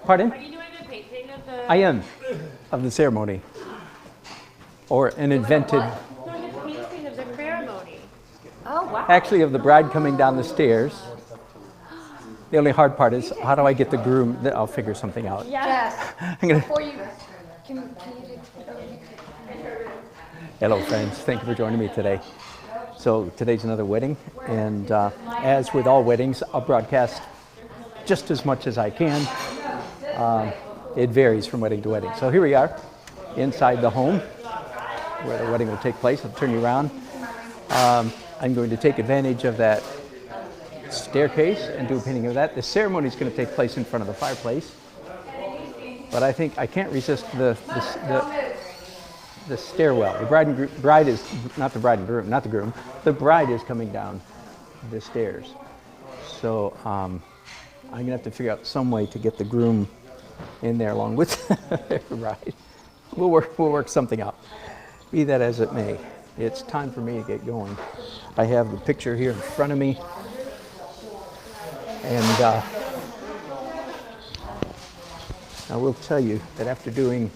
Pardon? Are you doing a painting of the... I am, of the ceremony. Or an invented, Doing a painting of the ceremony. Oh, wow. actually of the bride coming down the stairs. The only hard part is, how do I get the groom? I'll figure something out. Yes. Before you, can you do? Hello, friends. Thank you for joining me today. So today's another wedding, and as with all weddings, I'll broadcast just as much as I can. It varies from wedding to wedding. So here we are, inside the home, where the wedding will take place. I'll turn you around. I'm going to take advantage of that staircase and do a painting of that. The ceremony is going to take place in front of the fireplace, but I think I can't resist the stairwell. The bride is not the bride and groom, not the groom. The bride is coming down the stairs. So I'm going to have to figure out some way to get the groom in there along with the bride. We'll work something out. Be that as it may, it's time for me to get going. I have the picture here in front of me, and I will tell you that after doing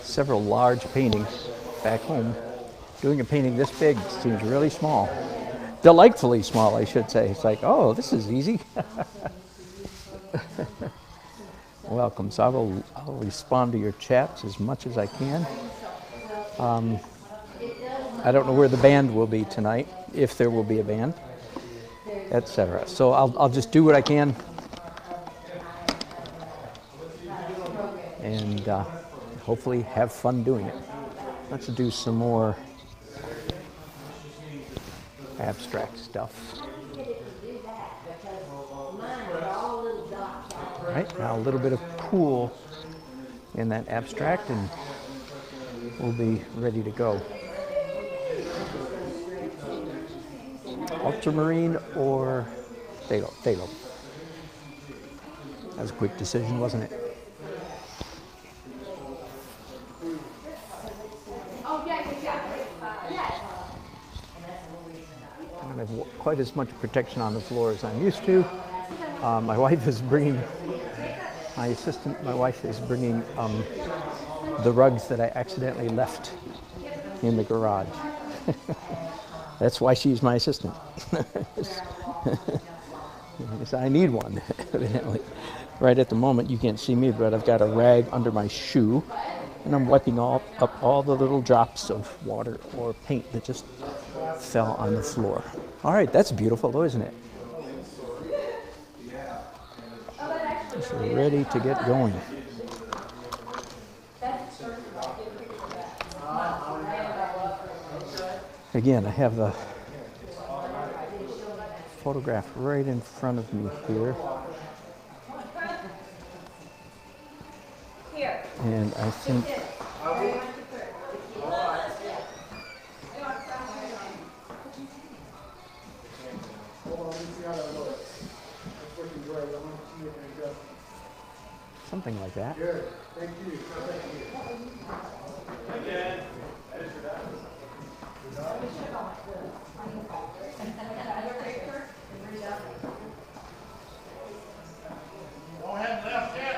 several large paintings back home, doing a painting this big seems really small. Delightfully small, I should say. It's like, oh, this is easy. Welcome. So I'll respond to your chats as much as I can. I don't know where the band will be tonight, if there will be a band, etc. So I'll just do what I can, and hopefully have fun doing it. Let's do some more abstract stuff. All right, now a little bit of cool in that abstract, and we'll be ready to go. Ultramarine or phthalo? Phthalo. That was a quick decision, wasn't it? I don't have quite as much protection on the floor as I'm used to. My wife is bringing the rugs that I accidentally left in the garage. That's why she's my assistant. Because I need one, evidently. Right at the moment, you can't see me, but I've got a rag under my shoe, and I'm wiping up all the little drops of water or paint that just fell on the floor. All right, that's beautiful, though, isn't it? Just ready to get going. Again, I have the photograph right in front of me here. And I think something like that. Good. Thank you. Again. Oh, I haven't left yet.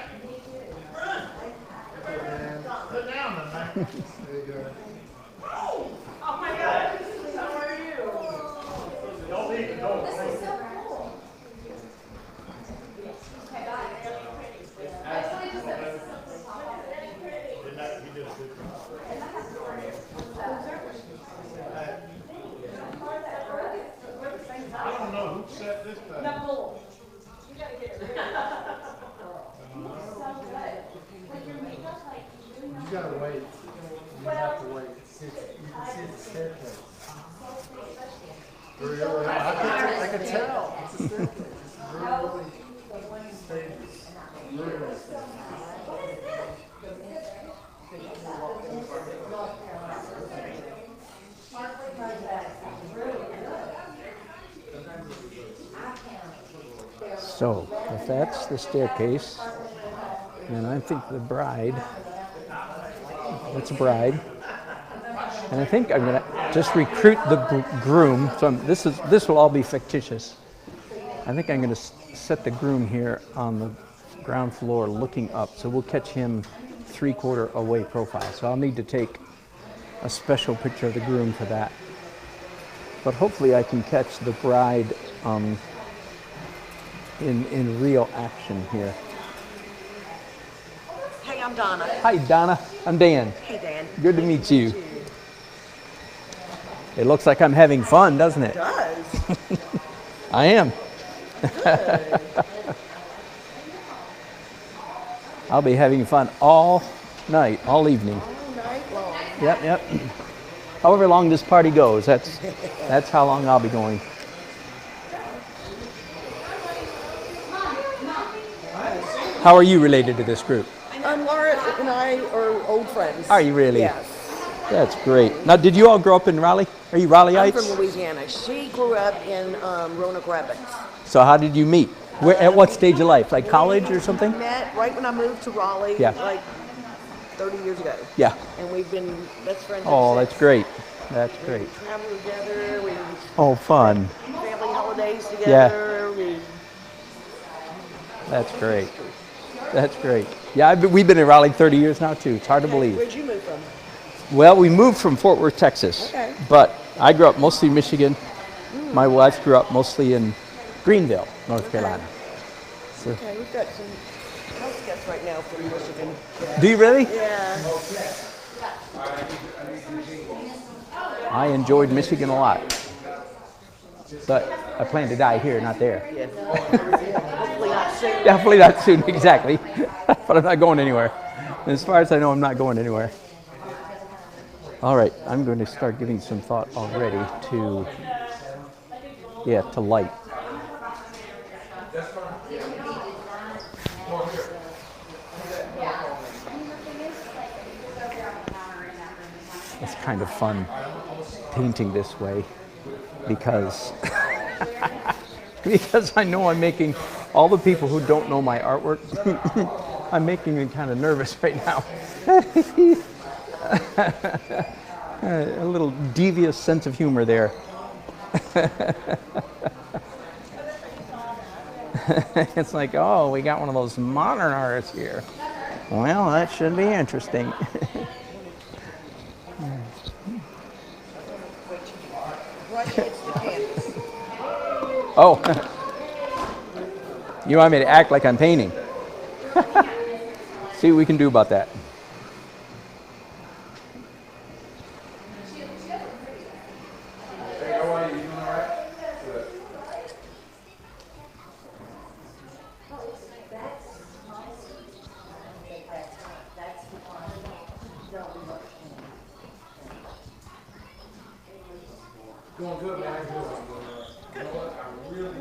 Sit down, man. There you go. Oh my God! How are you? Don't leave. Don't. This is so cool. Okay, bye. I don't know who set this thing. No. You gotta get it. You gotta wait. You have to wait. You can see the staircase. I can tell. It's a staircase. It's really stages. Really stages. So, if that's the staircase, and I think the bride, that's a bride, and I think I'm going to just recruit the groom. So this will all be fictitious. I think I'm going to set the groom here on ground floor looking up. So we'll catch him 3/4 away profile. So I'll need to take a special picture of the groom for that. But hopefully I can catch the bride in real action here. Hey, I'm Donna. Hi, Donna. I'm Dan. Hey, Dan. Good to meet you. It looks like I'm having fun, doesn't it? It does. I am. I'll be having fun all night, all evening. All night long. Yep. However long this party goes, that's how long I'll be going. How are you related to this group? Laura and I are old friends. Are you really? Yes. That's great. Now, did you all grow up in Raleigh? Are you I'm Raleigheites? from Louisiana. She grew up in Roanoke Rapids. So how did you meet? Where, at what stage of life? Like college or something? Met right when I moved to Raleigh, Yeah. like 30 years ago. Yeah. And we've been best friends. Oh, ever that's since. great. That's great. We travel together. We Oh, fun. family holidays together. We That's great. That's great. Yeah, we've been in Raleigh 30 years now, too. It's hard to believe. Where'd you move from? Well, we moved from Fort Worth, Texas. Okay. But I grew up mostly in Michigan. My wife grew up mostly in Greenville, North Carolina. So, Okay, we've got some house guests right now from Michigan. do you really? Yeah. I enjoyed Michigan a lot. But I plan to die here, not there. Yeah. Hopefully not soon. Definitely not soon, exactly. But I'm not going anywhere. As far as I know, I'm not going anywhere. All right, I'm going to start giving some thought already to light. It's kind of fun painting this way because because I know I'm making all the people who don't know my artwork, I'm making them kind of nervous right now. A little devious sense of humor there. It's like, oh, we got one of those modern artists here. Well, that should be interesting. Brush hits the canvas. Oh, you want me to act like I'm painting? See what we can do about that. Doing good, man. You know what? I really.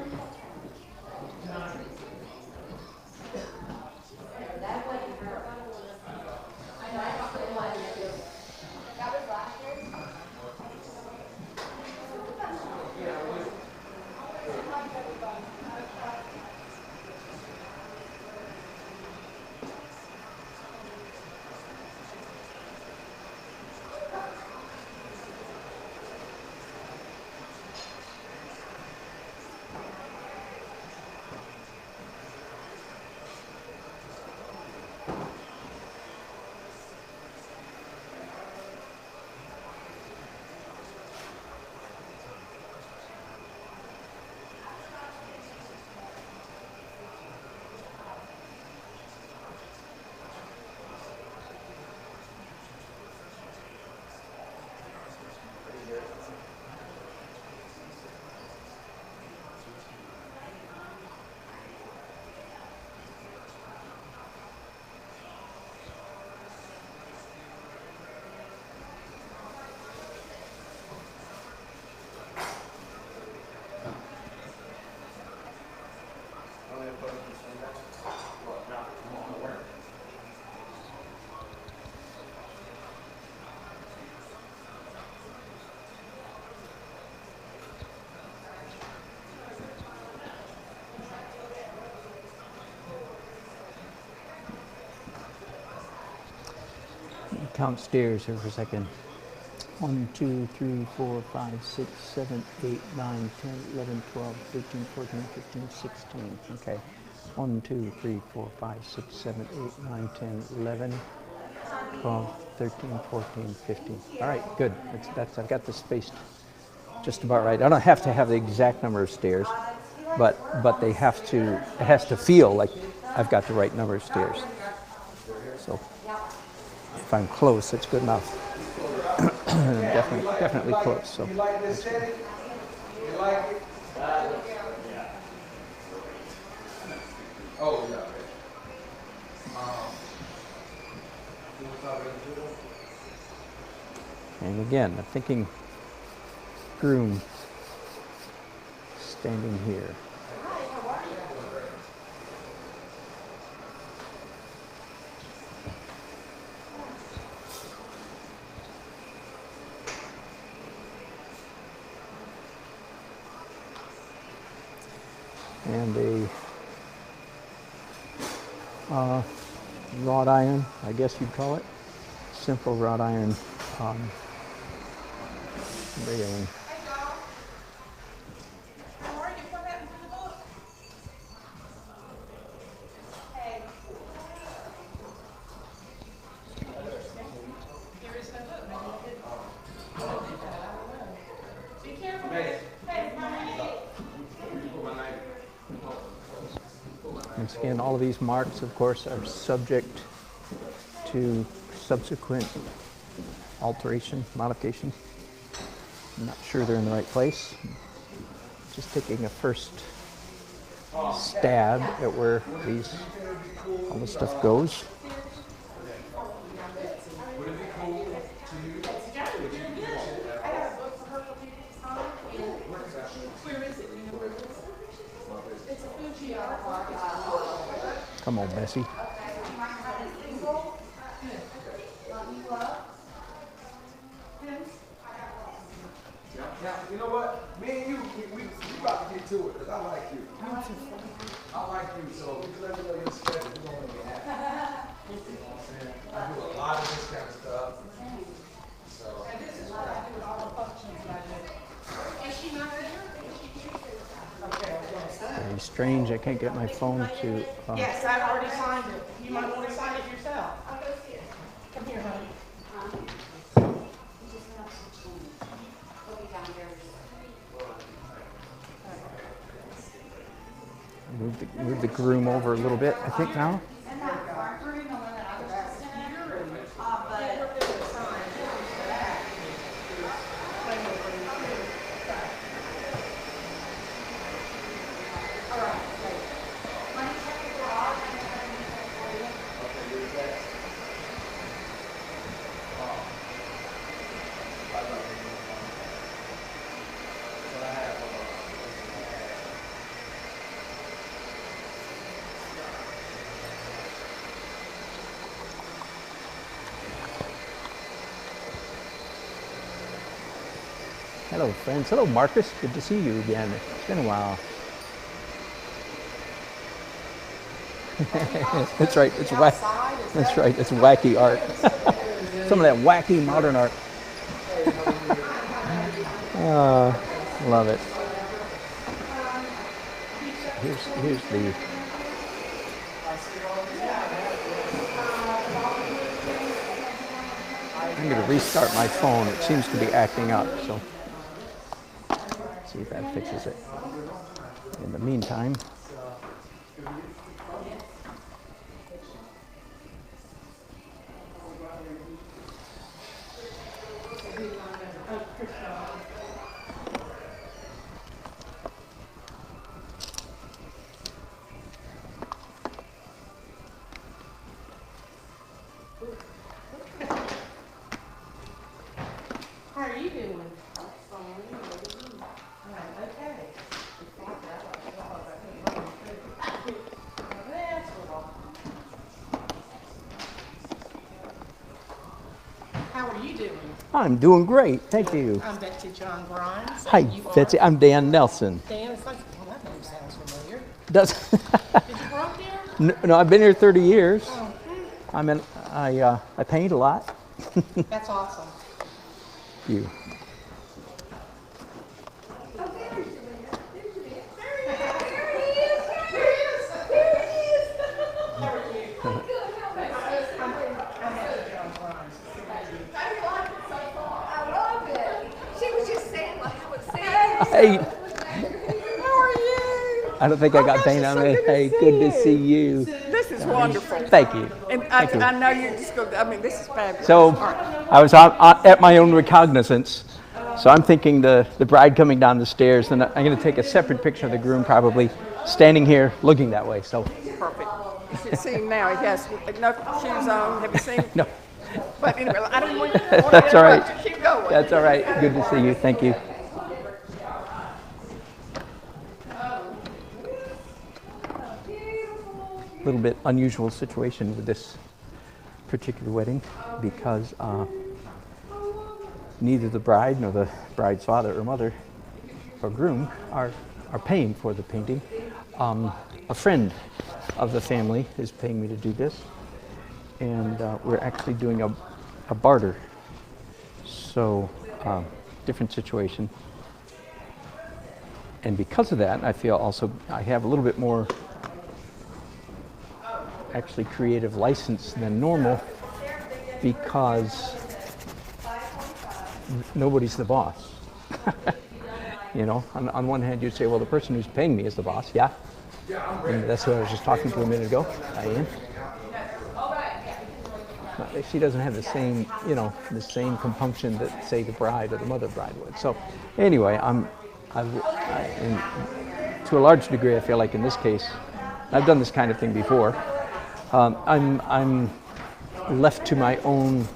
Count stairs here for a second. 1, 2, 3, 4, 5, 6, 7, 8, 9, 10, 11, 12, 13, 14, 15, 16. Okay. 1, 2, 3, 4, 5, 6, 7, 8, 9, 10, 11, 12, 13, 14, 15. All right, good. I've got this spaced just about right. I don't have to have the exact number of stairs, but they have to. It has to feel like I've got the right number of stairs. So if I'm close, it's good enough. definitely close. So that's good. Oh, yeah. And again, I'm thinking groom standing here. And a wrought iron, I guess you'd call it. Simple wrought iron railing. Once again, all of these marks, of course, are subject to subsequent alteration, modification. I'm not sure they're in the right place. Just taking a first stab at where all this stuff goes. Come on, Bessie. Now, you know what? Me and you, we about to get to it, because I like you. I like you, so you let me know your schedule. We're going to be happy. You know what I'm saying? I do a lot of this kind of stuff. So. And this is what I do with all the functions that I do. Is she not here? Very strange. I can't get my phone to. Yes, I've already signed it. You might want to sign it yourself. I'll go see it. Come here, honey. Move the groom over a little bit, I think now. Hello, friends. Hello, Marcus. Good to see you again. It's been a while. That's right. It's That's right. It's wacky art. Some of that wacky modern art. Love it. Here's the. I'm going to restart my phone. It seems to be acting up, so let's see if that fixes it. In the meantime, How are you doing? How are you doing? I'm doing great. Thank you. I'm Betsy John Grimes. Hi, Betsy. I'm Dan Nelson. Dan, it's like, well, that name sounds familiar. Does Did you grow up there? no, I've been here 30 years. Oh, I paint a lot. that's awesome. You. Hey, How are you? I don't think I got paint on so me. good to Hey, see good to you. see you. This is wonderful. Thank you. And Thank you. I know you're just going to, I mean, this is fabulous. So All right. I was at my own recognizance. So I'm thinking the bride coming down the stairs, and I'm going to take a separate picture of the groom probably standing here looking that way. So Perfect. You should see him now. He has no shoes on. Have you seen him? no, But anyway, I don't want to That's all right. interrupt you. Keep going. that's all right. Good to see you. Thank you. A little bit unusual situation with this particular wedding because neither the bride nor the bride's father or mother or groom are paying for the painting. A friend of the family is paying me to do this, and we're actually doing a barter. So different situation. And because of that, I feel also I have a little bit more actually creative license than normal because nobody's the boss. You know, on one hand you'd say, well, the person who's paying me is the boss, yeah. And that's who I was just talking to a minute ago, Diane. But she doesn't have the same, you know, the same compunction that, say, the bride or the mother bride would. So anyway, to a large degree, I feel like in this case, I've done this kind of thing before. I'm left to my own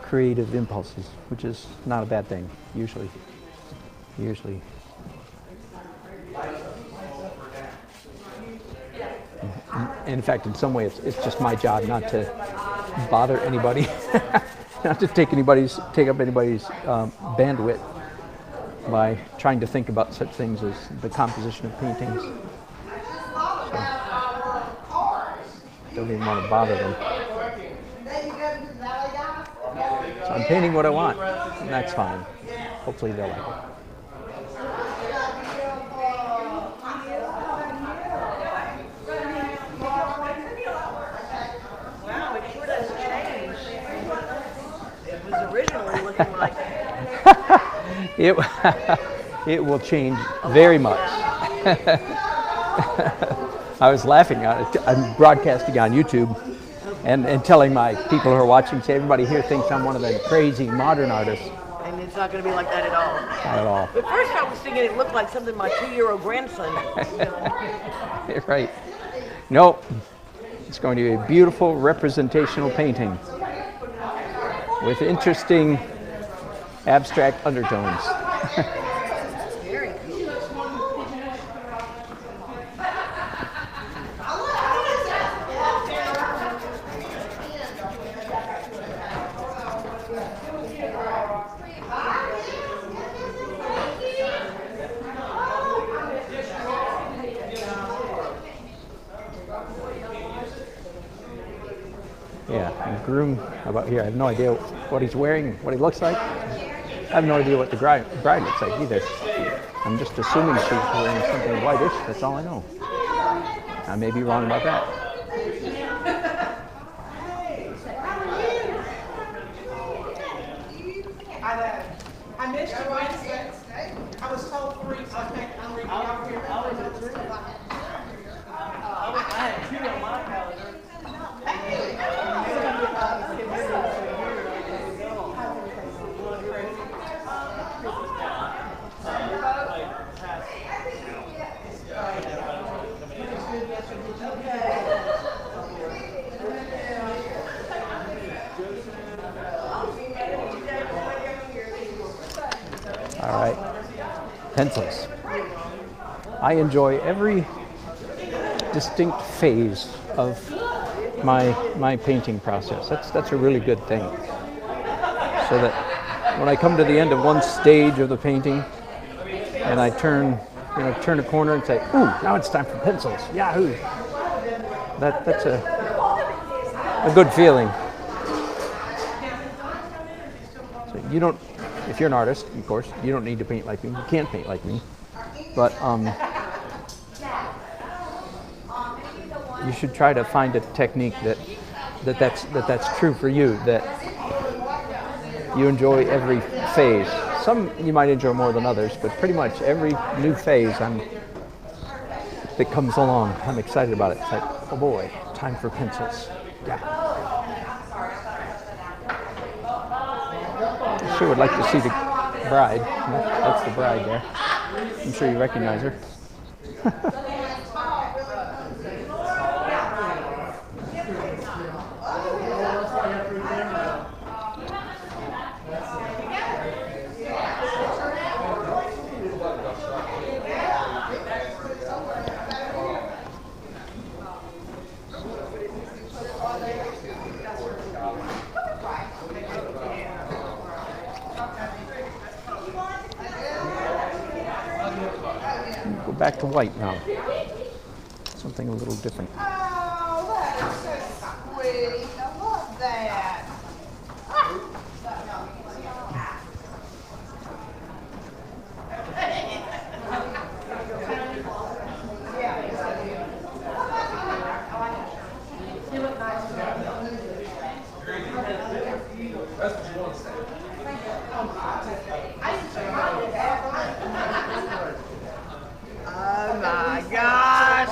creative impulses, which is not a bad thing, usually. And in fact, in some way, it's just my job not to bother anybody, not to take up anybody's bandwidth by trying to think about such things as the composition of paintings. So, don't even want to bother them. So I'm painting what I want, and that's fine. Hopefully they'll like it. Wow, it sure does change. It was originally looking like. It will change very much. I was laughing. I'm broadcasting on YouTube and telling my people who are watching, say everybody here thinks I'm one of the crazy modern artists. And it's not going to be like that at all. Not at all. At first I was thinking it looked like something my 2-year-old grandson. Right. Nope. It's going to be a beautiful representational painting with interesting abstract undertones. Very cool. Yeah, and the groom about here, I have no idea what he's wearing, what he looks like. I have no idea what the bride looks like either. I'm just assuming she's wearing something whitish, that's all I know. I may be wrong about that. I missed you Wednesday. I was told 3, so I'm reading out here. I had 2 on my calendar. All right, pencils. I enjoy every distinct phase of my painting process. That's a really good thing. So that when I come to the end of one stage of the painting, and I turn a corner and say, "Ooh, now it's time for pencils." Yahoo! That's a good feeling. So you don't. If you're an artist, of course, you don't need to paint like me. You can't paint like me, but you should try to find a technique that's true for you. That you enjoy every phase. some you might enjoy more than others, but pretty much every new phase that comes along, I'm excited about it. It's like, oh boy, time for pencils. Yeah. I sure would like to see the bride. That's the bride there. I'm sure you recognize her. Go back to white now. Something a little different. Oh, that's so sweet. I love that. Oh my gosh.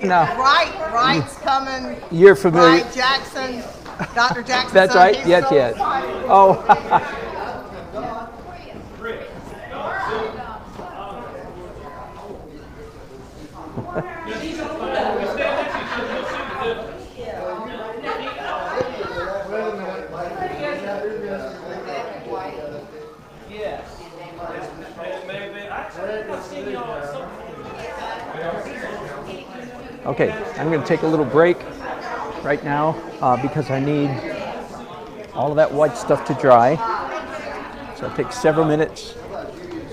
No, Wright's coming. you're familiar. Wright Jackson, Dr. Jackson. That's right. Yes, yes. Oh. Okay, I'm going to take a little break right now because I need all of that white stuff to dry. So it'll take several minutes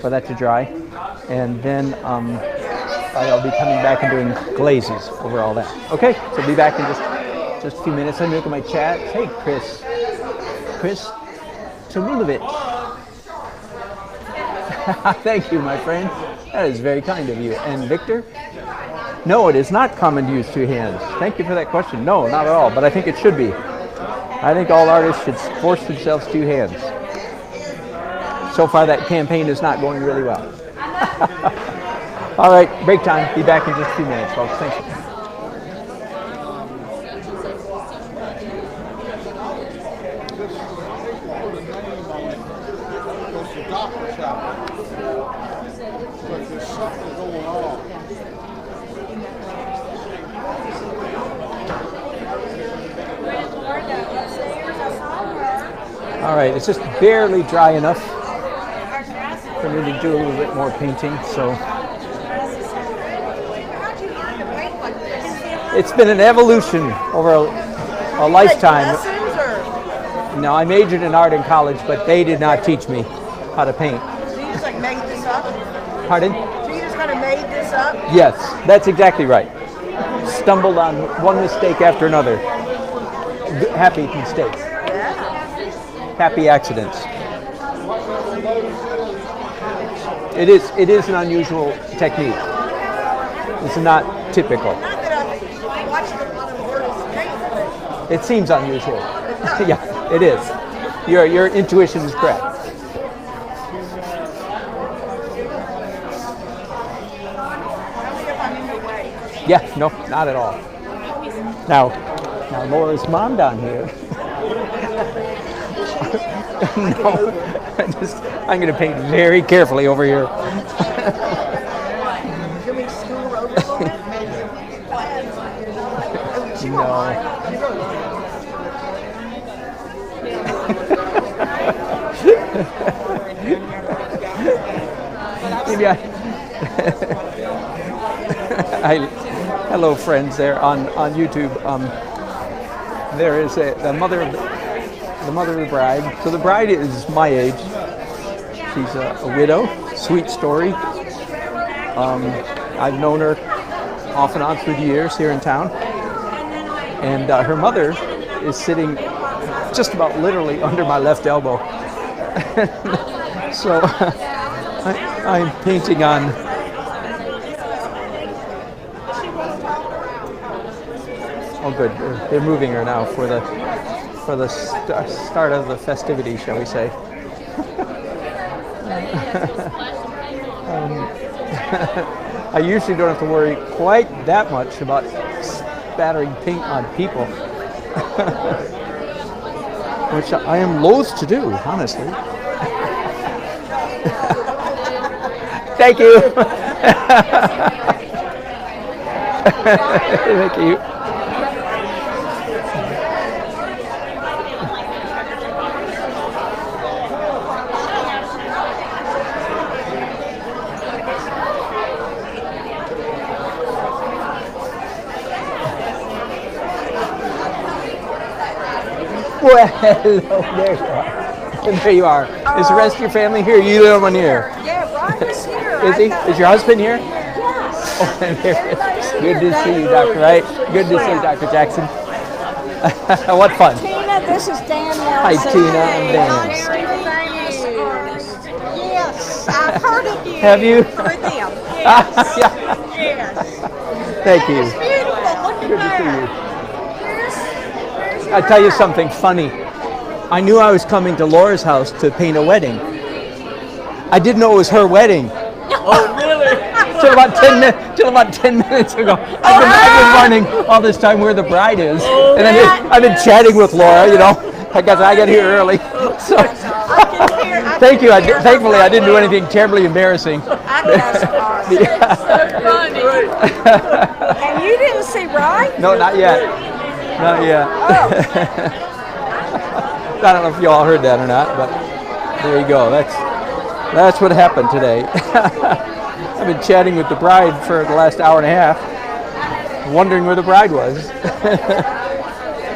for that to dry. And then I'll be coming back and doing glazes over all that. Okay, so I'll be back in just a few minutes. I'm looking at my chat. Hey, Chris Tamulovich. Thank you, my friend. That is very kind of you. And Victor? No, it is not common to use two hands. Thank you for that question. No, not at all, but I think it should be. I think all artists should force themselves two hands. So far, that campaign is not going really well. All right, break time. Be back in just a few minutes, folks. Thank you. All right, it's just barely dry enough for me to do a little bit more painting, so. It's been an evolution over a lifetime. No, I majored in art in college, but they did not teach me how to paint. So you just like made this up? Pardon? So you just kind of made this up? Yes, that's exactly right. Stumbled on one mistake after another. Happy mistakes. Happy accidents. It is an unusual technique. It's not typical. Not that I've watched a lot of artists paint, but It seems unusual. Yeah, it is. Your intuition is correct. only if I'm in your way. Yeah, no, not at all. Now Laura's mom down here. No, I'm going to paint very carefully over here. Give me school over a little bit. Maybe hello, friends there on YouTube. There is the mother of the bride. So the bride is my age. She's a widow. Sweet story. I've known her off and on through the years here in town. And her mother is sitting just about literally under my left elbow. So I'm painting on. Oh, good. They're moving her now for the start of the festivities, shall we say? I usually don't have to worry quite that much about spattering paint on people, which I am loath to do, honestly. Thank you. Thank you. Well, hello, there you are. There you are. Is the rest of your family here? You the only one here? Yeah, Ron is here. Is he? Is your husband here? Yes. Oh, and there it is. Good to see you, Dr. Wright. Good to see you, Dr. Jackson. What fun. Tina, this is Dan Nelson. Hi, Tina. I'm Dan. Yes, I've heard of you. Have you? With them. Yes. Yeah. Yes. Thank you. It's beautiful. Look Good to at see that. you. I'll tell you something funny. I knew I was coming to Laura's house to paint a wedding. I didn't know it was her wedding. Oh, really? Till about 10 minutes ago. I've been wondering all this time where the bride is. And I've been chatting with Laura, you know. I got here early. So, thank you. Thankfully, I didn't do anything terribly embarrassing. That's awesome. Funny. And you didn't see Ron? No, not yet. Not yet. I don't know if you all heard that or not, but there you go. That's what happened today. I've been chatting with the bride for the last hour and a half, wondering where the bride was.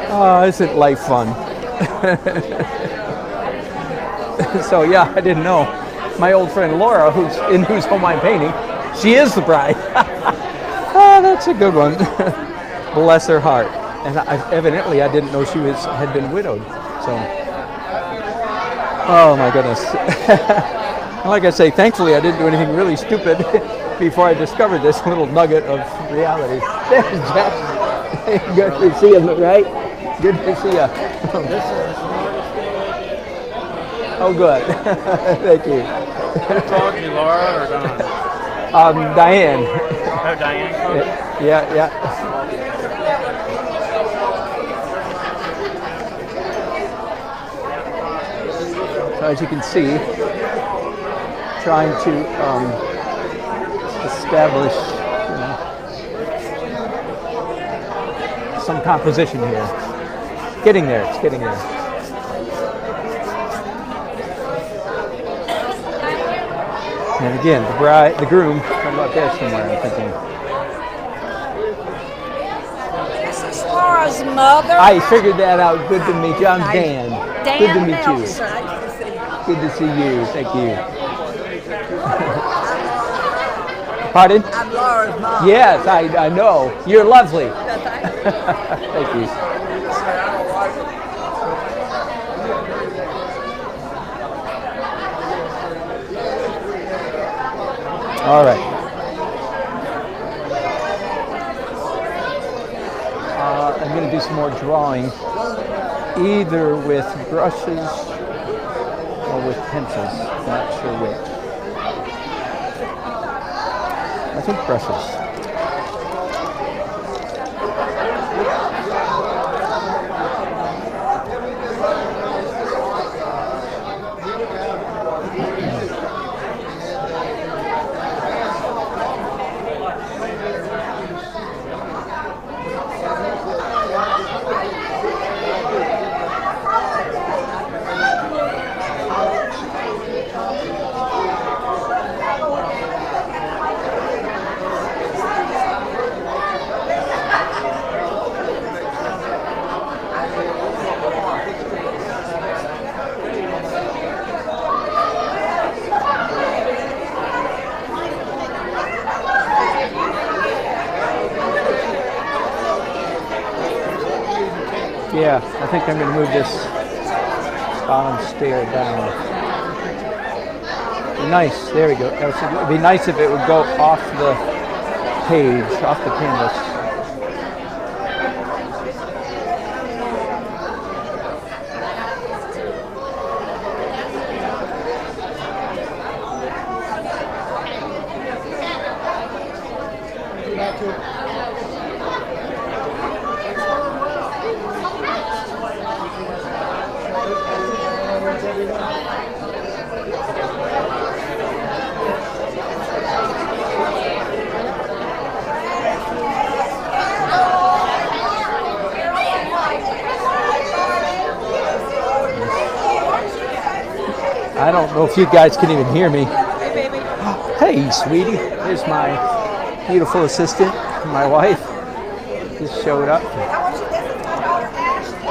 Oh, isn't life fun? So yeah, I didn't know. My old friend Laura, whose home I'm painting, she is the bride. Oh, that's a good one. Bless her heart. And evidently, I didn't know she had been widowed. So, oh my goodness. Like I say, thankfully I didn't do anything really stupid before I discovered this little nugget of reality. There's Jackson. Good to see you, right? Good to see you. Oh, good. Thank you. Who called you, Laura or Don? Diane. Oh, Diane called you? Yeah. So as you can see, trying to establish, some composition here. It's getting there. And again, the groom, right about there somewhere, I'm thinking. This is Laura's mother. I figured that out. Good to meet you. I'm Dan. Good to meet Nelson. you. Good to see you. Thank you. Pardon? I'm Laura's mom. Yes, I know. You're lovely. Thank you. All right. I'm going to do some more drawing, either with brushes or with pencils. Not sure which. I think brushes. Yeah, I think I'm going to move this bottom stair down. Be nice. There we go. It would be nice if it would go off the page, off the canvas. don't know if you guys can even hear me. Hey, baby. Hey, sweetie. Here's my beautiful assistant, my wife. Just showed up. I want you to listen to my daughter, Ashley.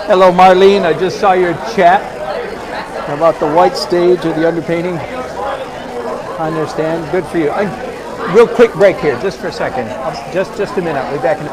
Hello, Marlene. I just saw your chat about the white stage or the underpainting. I understand. Good for you. Real quick break here, just for a second. Just a minute. We'll be back in.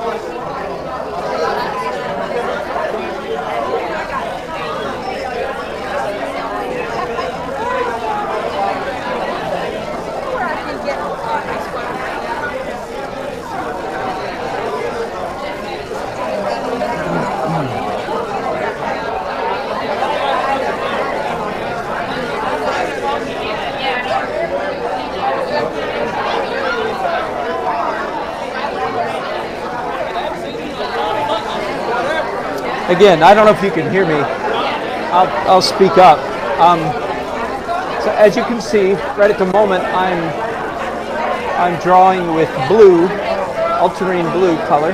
Again, I don't know if you can hear me. I'll speak up. So as you can see, right at the moment, I'm drawing with blue, ultramarine blue color,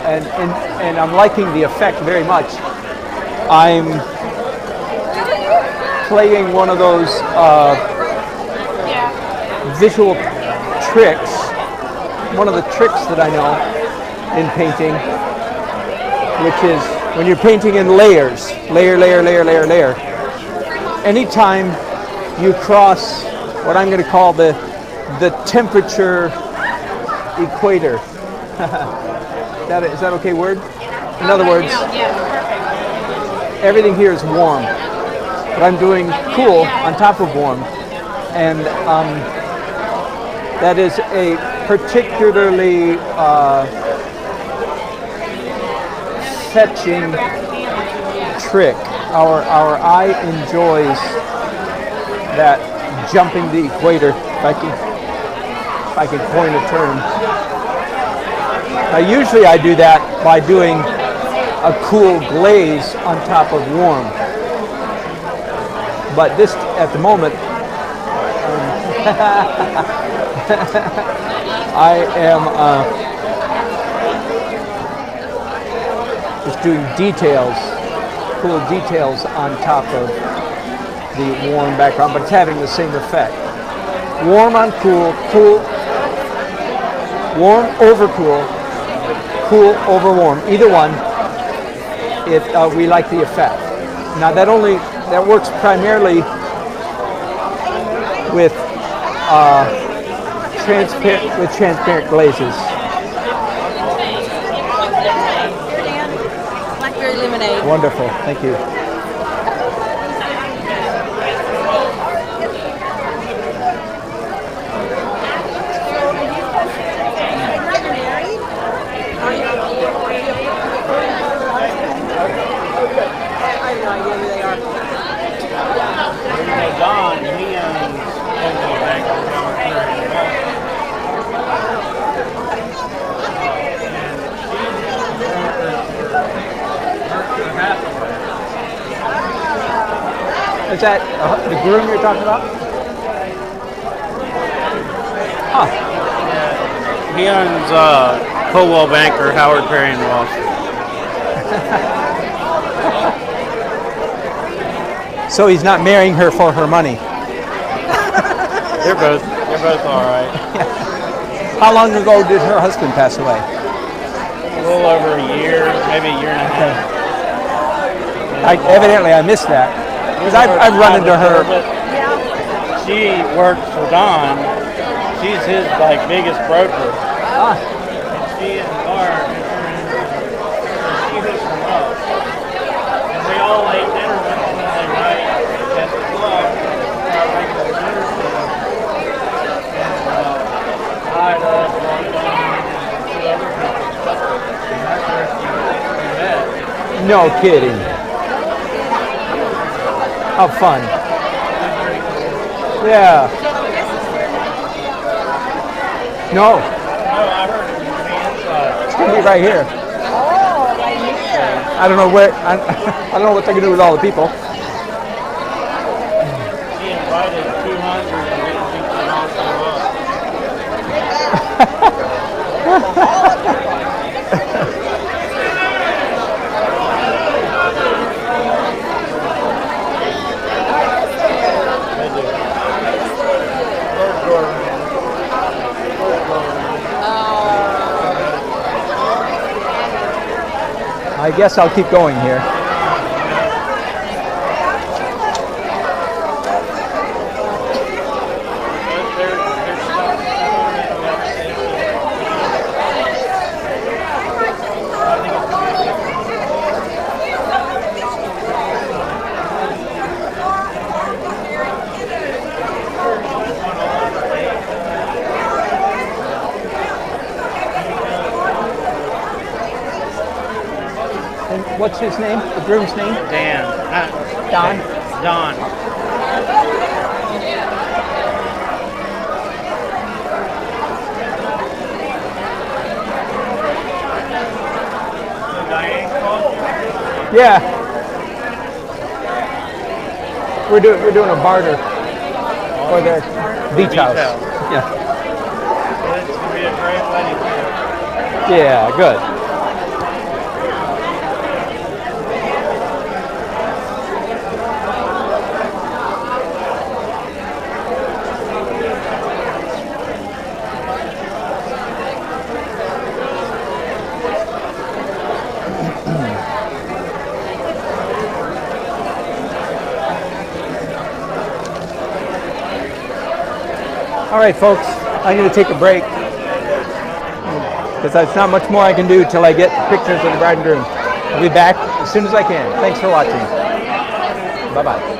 and I'm liking the effect very much. I'm playing one of those visual tricks. One of the tricks that I know in painting, which is when you're painting in layers, layer. Anytime you cross what I'm going to call the temperature equator. Is that okay word? In other words, everything here is warm, but I'm doing cool on top of warm, and that is a particularly fetching trick. Our eye enjoys that jumping the equator, if I can coin a term. Now usually I do that by doing a cool glaze on top of warm. But this, at the moment, I am just doing details, cool details on top of the warm background, but it's having the same effect. Warm on cool, cool, warm over cool, cool over warm. Either one, we like the effect. Now that works primarily with transparent glazes. Blackberry lemonade. Wonderful, thank you. Don, he owns Is that the groom you're talking about? Huh. He owns Coldwell Banker, Howard Perry and Wall Street. So he's not marrying her for her money. They're both all right. How long ago did her husband pass away? A little over a year, maybe a year and a half. Evidently, I missed that because I've run into her. She works for Don. She's his like biggest broker. Ah, She and Laura, she hooks them up. And we all ate dinner with them Monday night at the club, our regular dinner club. And I had Don and two other people. And that's where we met. no kidding. How fun. Yeah. No, No, I heard it from the inside. it's gonna be right here. Oh, right here. I don't know where. I don't know what they're gonna do with all the people. She invited 200 and didn't think they'd all show up. They do. First go around. First go around. I guess I'll keep going here. There's stuff in that safety. And what's his name? The groom's name? Dan. Don? Don. Diane called you? Yeah. We're doing a barter for their beach house. Yeah. It's going to be a great wedding. Yeah, good. All right, folks, I'm going to take a break because there's not much more I can do till I get pictures of the bride and groom. I'll be back as soon as I can. Thanks for watching. Bye-bye.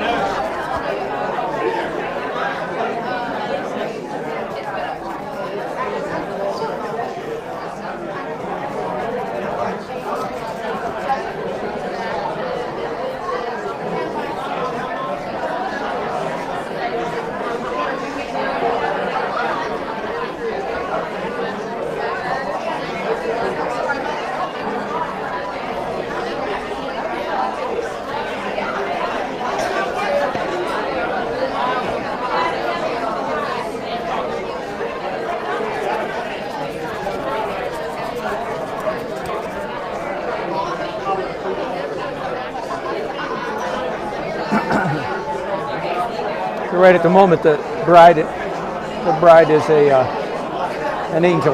So right at the moment, the bride is an angel.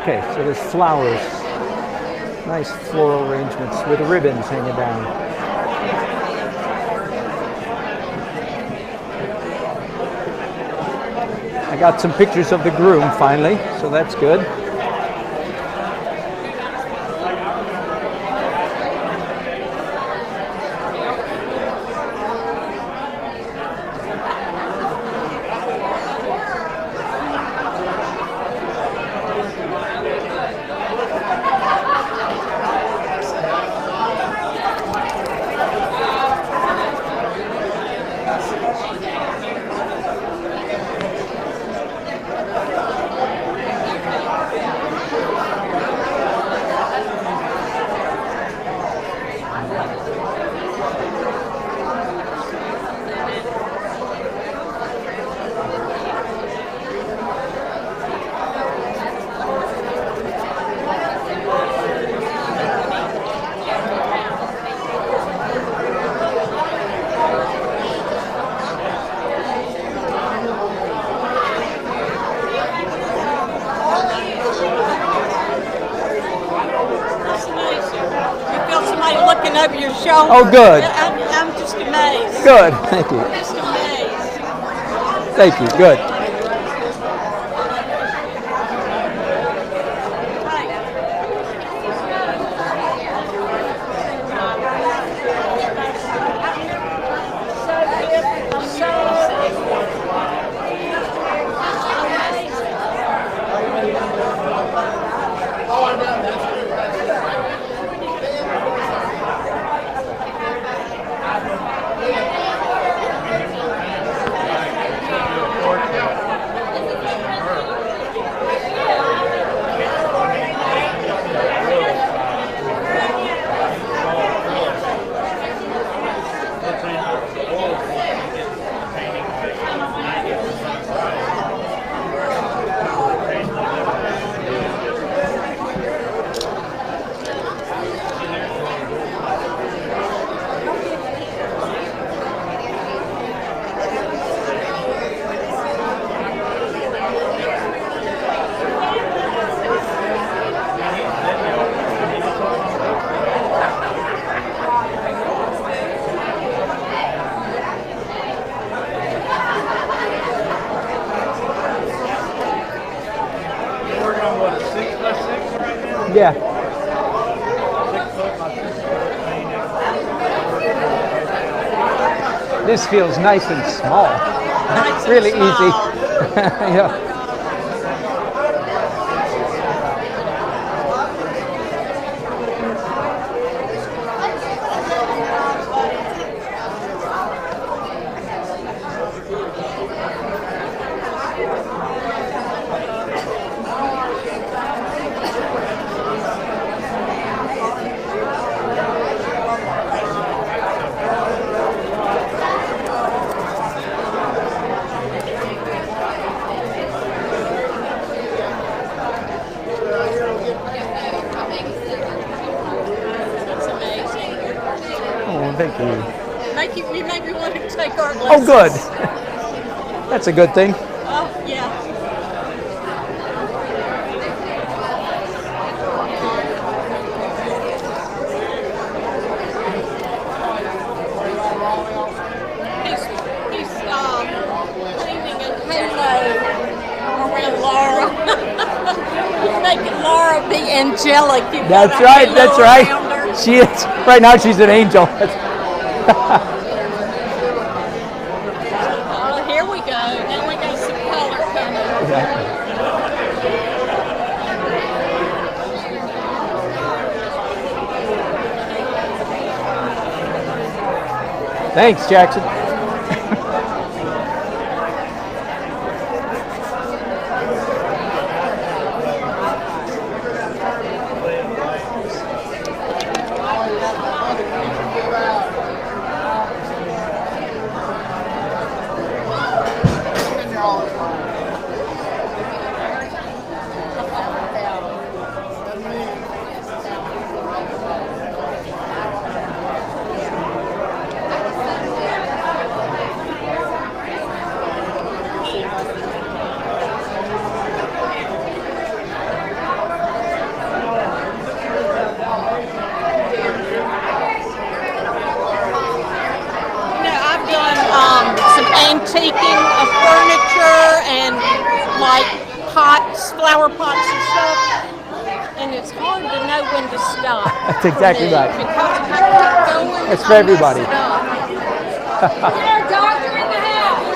Okay, so there's flowers, nice floral arrangements with ribbons hanging down. I got some pictures of the groom finally, so that's good. shoulder. Oh, good. I'm just amazed. Good. Thank you. Just amazed. Thank you. Good. We're on what, a 6x6 right now? Yeah. 6 foot by 6 foot. This feels nice and small. Nice and Really small. easy. Yeah. That's amazing. Oh, thank you. You make me want to take art Oh, lessons. good. That's a good thing. Oh, yeah. He's painting a halo around Laura. Making Laura be angelic. You put That's a right. halo That's right. around her. She is. Right now, she's an angel. Oh, here we go. Now we got some color coming. Exactly. Thanks, Jackson. I've done some antiquing of furniture and like pots, flower pots and stuff. And it's hard to know when to stop. That's exactly for me, right. Because if I keep going, It's for I'll everybody. mess it up. Is there a doctor in the house?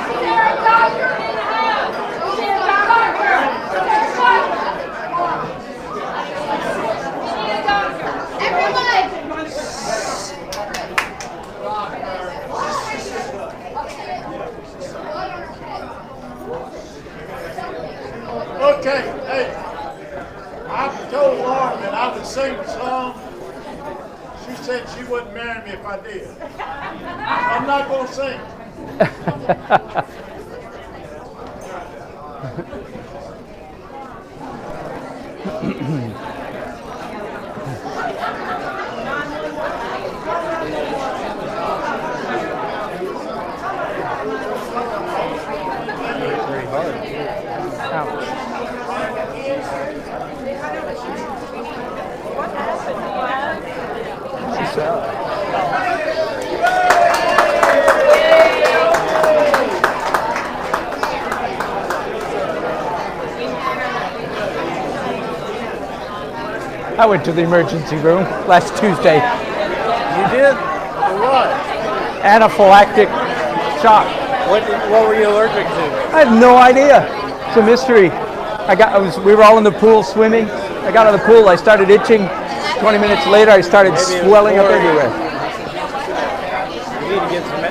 Is there a doctor in the house? Is there a doctor? Is there a doctor? We need a doctor. Everybody. Okay, hey, I told Lauren that I would sing the song. She said she wouldn't marry me if I did. I'm not gonna sing. I went to the emergency room last Tuesday. You did? For what? Anaphylactic shock. What were you allergic to? I have no idea. It's a mystery. We were all in the pool swimming. I got out of the pool, I started itching. 20 minutes later, I started swelling up everywhere. You need to get some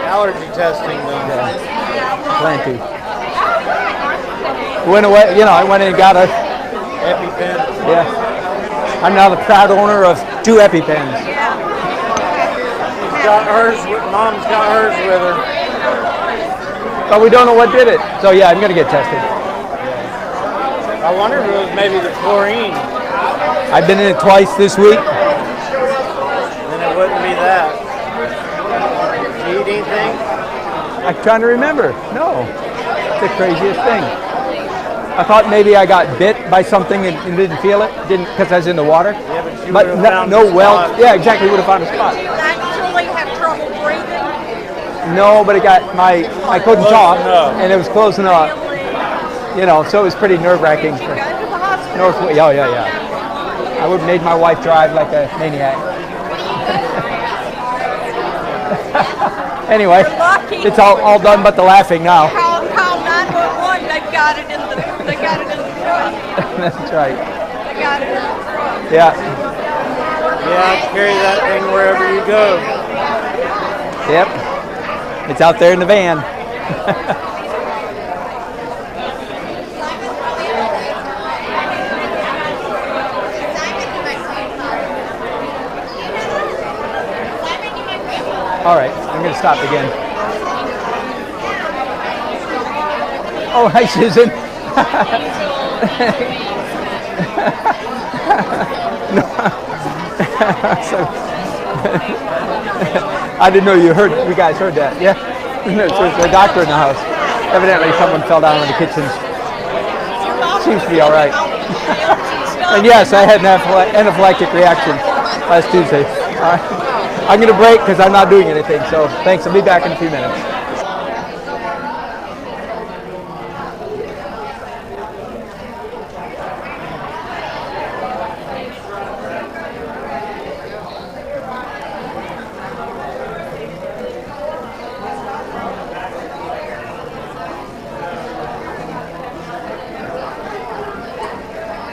allergy testing done. Yeah. Plenty. Went away, I went in and got a EpiPen. Yeah. I'm now the proud owner of 2 EpiPens. Mom's got hers with her. But we don't know what did it. So yeah, I'm gonna get tested. I wonder if it was maybe the chlorine. I've been in it twice this week. Then it wouldn't be that. Did you eat anything? I'm trying to remember. No. It's the craziest thing. I thought maybe I got bit by something and didn't feel it, because I was in the water. Yeah, but you But would have found no the welt. spot. Yeah, exactly. Would have found a spot. Do you actually have trouble breathing? No, but I couldn't Close talk, enough. and it was close enough. So it was pretty nerve-wracking. Go to the hospital. Yeah. I would have made my wife drive like a maniac. Anyway, lucky. it's all done but the laughing now. Call 911. They got it in the truck. That's right. They got it in the truck. Yeah. Yeah, carry that thing wherever you go. Yep. It's out there in the van. All right, I'm going to stop again. Oh, hi, Susan. No. I didn't know you guys heard that. Yeah? There's a doctor in the house. Evidently, someone fell down in the kitchen. Seems to be all right. And yes, I had an anaphylactic reaction last Tuesday. All right. I'm going to break because I'm not doing anything. So thanks. I'll be back in a few minutes.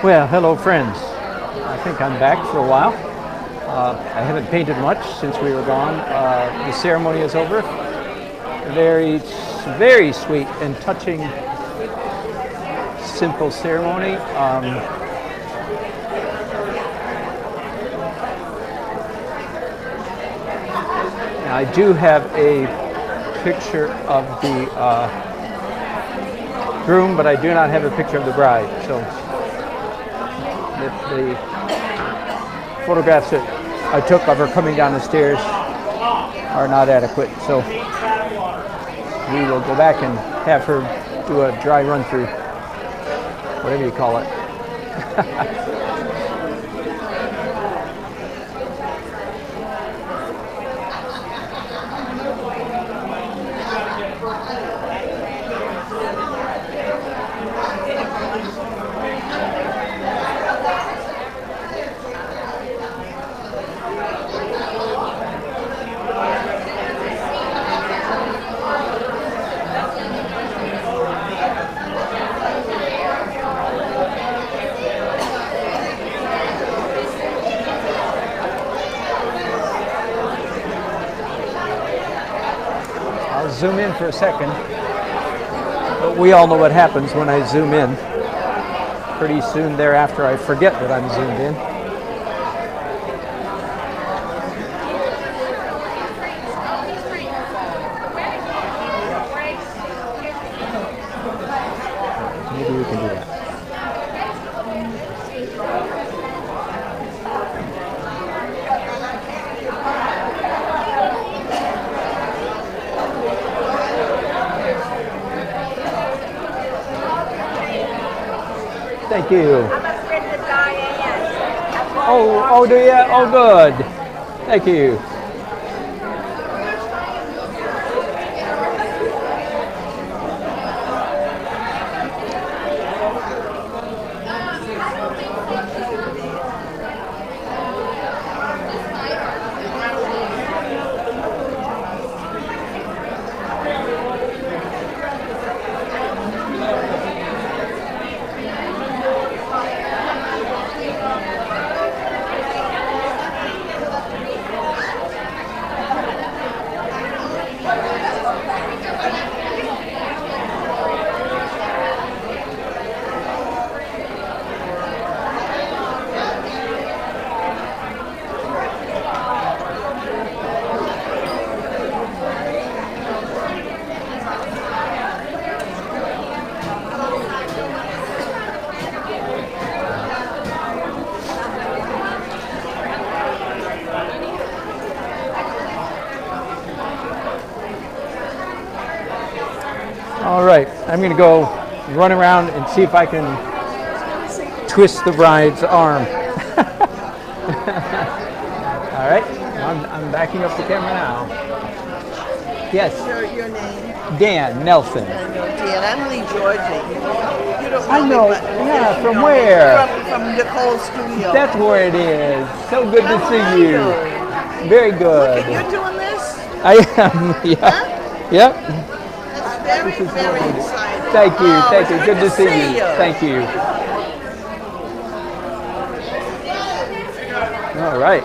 Well, hello friends. I think I'm back for a while. I haven't painted much since we were gone. The ceremony is over. Very, very sweet and touching, simple ceremony. I do have a picture of the groom, but I do not have a picture of the bride. So the photographs that I took of her coming down the stairs are not adequate. So we will go back and have her do a dry run through, whatever you call it. Zoom in for a second, but we all know what happens when I zoom in. Pretty soon thereafter I forget that I'm zoomed in. Maybe we can do that. Thank you. I'm afraid to die in. Oh, do you? Oh, good. Thank you. All right, I'm going to go run around and see if I can twist the bride's arm. All right, I'm backing up the camera now. Yes, Your name? Dan Nelson. I know, Dan. I'm Lee Georgie. You don't I know, me, but yeah, you from know me. where? From Nicole's studio. That's where it is. So good to How see are you. you? Very good. Look, you're doing this? I am, yeah. Huh? Yep. That's very, This is very wonderful. exciting. Thank you, Oh, thank you. it's Good to see you. you. Thank you. All right.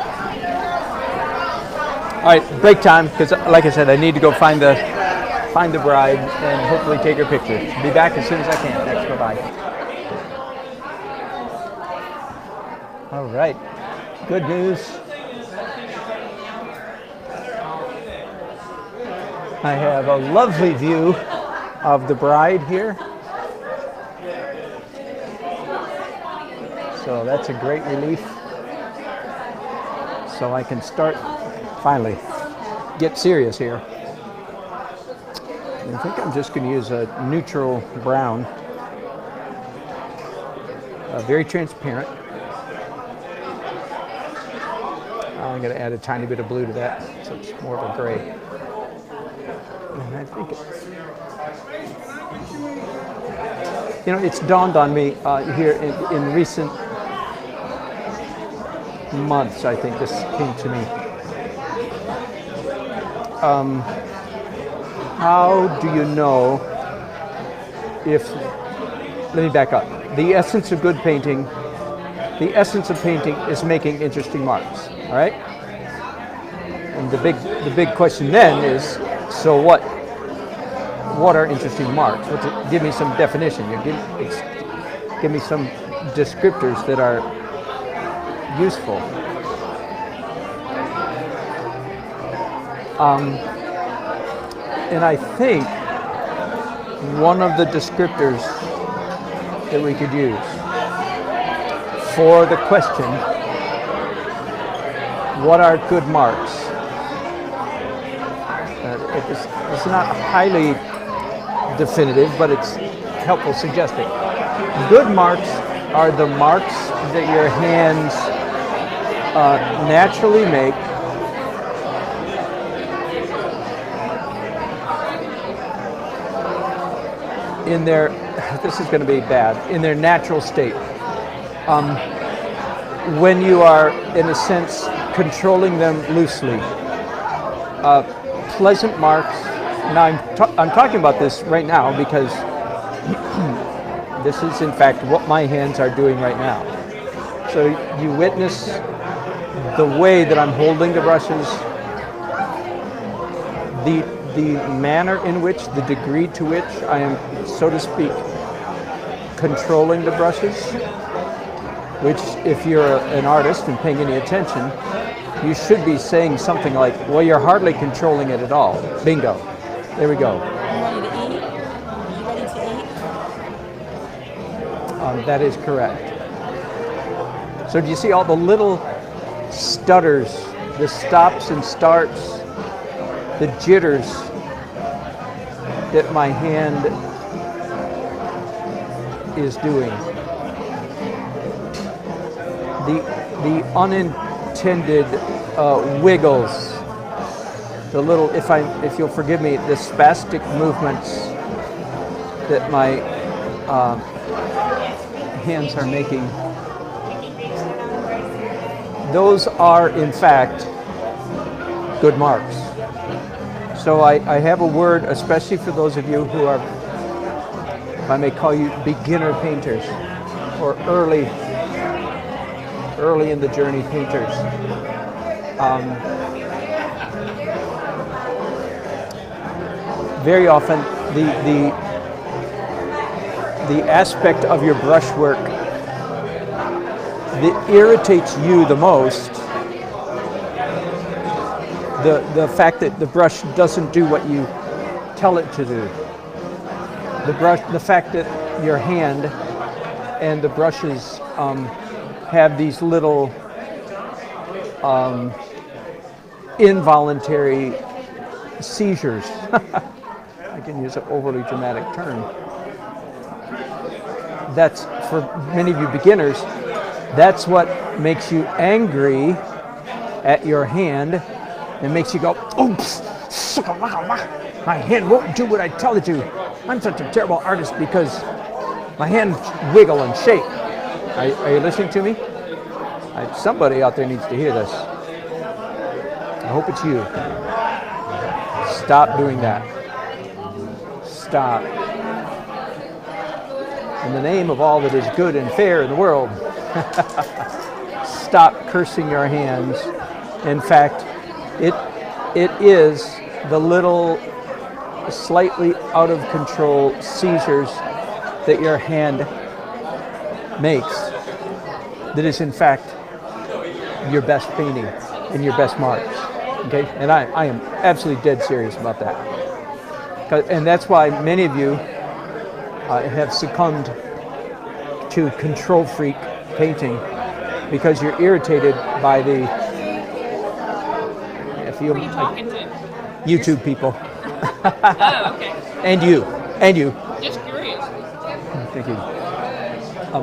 All right, break time, because like I said, I need to go find the bride and hopefully take her picture. Be back as soon as I can. Thanks, bye-bye. All right, good news. I have a lovely view of the bride here. So that's a great relief. So I can start, finally, get serious here. I think I'm just going to use a neutral brown. Very transparent. I'm going to add a tiny bit of blue to that, so it's more of a gray. And I think, it's dawned on me here in recent months, I think this came to me. How do you know if, let me back up. The essence of good painting, the essence of painting is making interesting marks, all right? And the big question then is, so what? What are interesting marks? Give me some definition. Give me some descriptors that are useful. And I think one of the descriptors that we could use for the question, what are good marks? It's not highly definitive, but it's helpful suggesting. Good marks are the marks that your hands naturally make in their, this is going to be bad, in their natural state. When you are, in a sense, controlling them loosely. Pleasant marks. Now I'm talking about this right now because this is in fact what my hands are doing right now. So you witness the way that I'm holding the brushes, the manner in which, the degree to which I am, so to speak, controlling the brushes, which if you're an artist and paying any attention, you should be saying something like, well, you're hardly controlling it at all. Bingo. There we go. You ready to eat? You ready to eat? That is correct. So do you see all the little stutters, the stops and starts, the jitters that my hand is doing? The unintended wiggles, the little, if you'll forgive me, the spastic movements that my hands are making, those are in fact good marks. So I have a word, especially for those of you who are, if I may call you, beginner painters, or early in the journey painters. Very often the aspect of your brushwork that irritates you the most, the fact that the brush doesn't do what you tell it to do. The fact that your hand and the brushes have these little involuntary seizures. I can use an overly dramatic term. That's, for many of you beginners, that's what makes you angry at your hand and makes you go, oops, my hand won't do what I tell it to. I'm such a terrible artist because my hands wiggle and shake. Are you listening to me? Somebody out there needs to hear this. I hope it's you. Stop doing that. Stop. In the name of all that is good and fair in the world, stop cursing your hands. In fact, it is the little slightly out of control seizures that your hand makes that is in fact your best painting and your best marks. Okay, and I am absolutely dead serious about that. And that's why many of you have succumbed to control freak painting, because you're irritated by the, if you, Who are you talking to? YouTube people. Oh, okay. And you. Just curious. Thank you.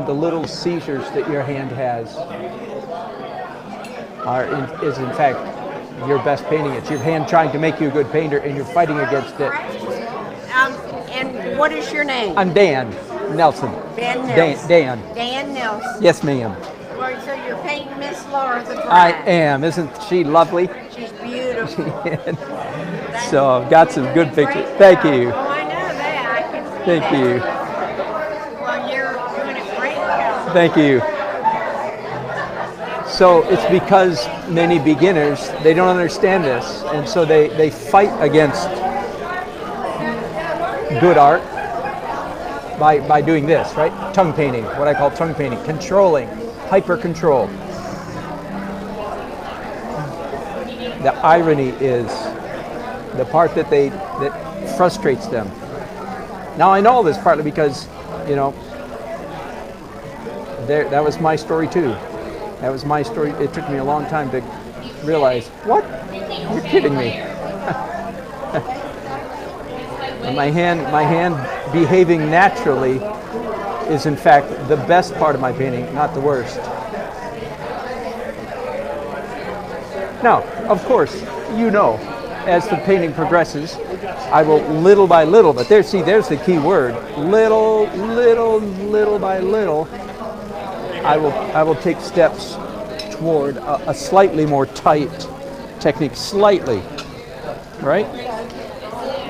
The little seizures that your hand has is in fact your best painting. It's your hand trying to make you a good painter, and you're fighting against it. And what is your name? I'm Dan Nelson. Dan Nelson. Dan. Dan Nelson. Yes, ma'am. Well, so you're painting Miss Laura the bride. I am. Isn't she lovely? She's beautiful. So I've got some good pictures. Thank you. Oh, I know that. I can see Thank that. you. Well, you're doing a great job. Thank you. So it's because many beginners, they don't understand this, and so they fight against good art by doing this, right? Tongue painting, what I call tongue painting, controlling, hyper control. The irony is the part that frustrates them. Now I know this partly because, you know, that was my story too. That was my story. It took me a long time to realize, what? You're kidding me. And my hand behaving naturally is in fact the best part of my painting, not the worst. Now, of course, you know, as the painting progresses, I will little by little, but there's the key word, little by little, I will take steps toward a slightly more tight technique, slightly, right?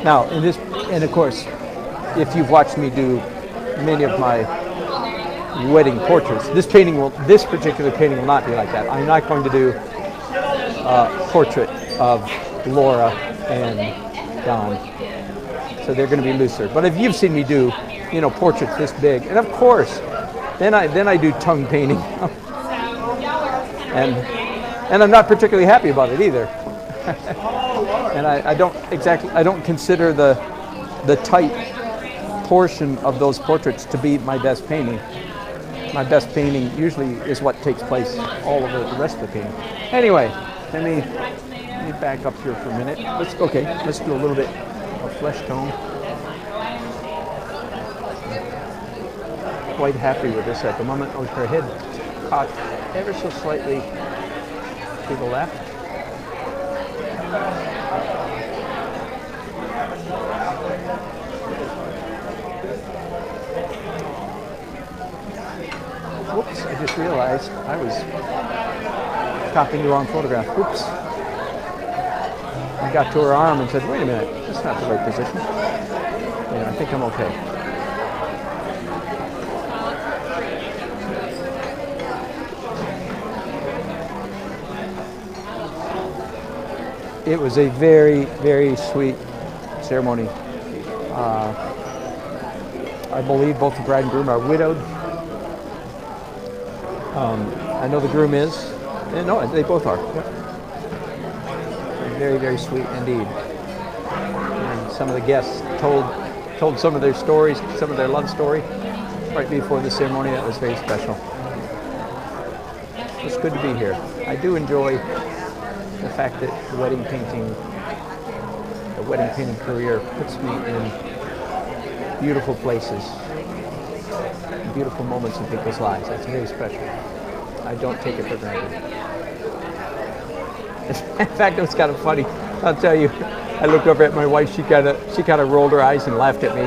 Now, and of course, if you've watched me do many of my wedding portraits, this particular painting will not be like that. I'm not going to do a portrait of Laura and Don, so they're going to be looser. But if you've seen me do, you know, portraits this big, and of course, then I do tongue painting, and I'm not particularly happy about it either. And I don't consider the tight portion of those portraits to be my best painting. My best painting usually is what takes place all over the rest of the painting. Anyway, let me back up here for a minute. Let's do a little bit of flesh tone. Quite happy with this at the moment. Oh, her head caught ever so slightly to the left. realized I was copying the wrong photograph. Oops. I got to her arm and said, wait a minute, that's not the right position. Yeah, I think I'm okay. It was a very, very sweet ceremony. I believe both the bride and groom are widowed. I know the groom is. No, they both are. Yep. Very, very sweet indeed. And some of the guests told some of their stories, some of their love story, right before the ceremony. That was very special. It's good to be here. I do enjoy the fact that the wedding painting career puts me in beautiful places, beautiful moments in people's lives. That's very special. I don't take it for granted. In fact, it was kind of funny. I'll tell you, I looked over at my wife. She kind of rolled her eyes and laughed at me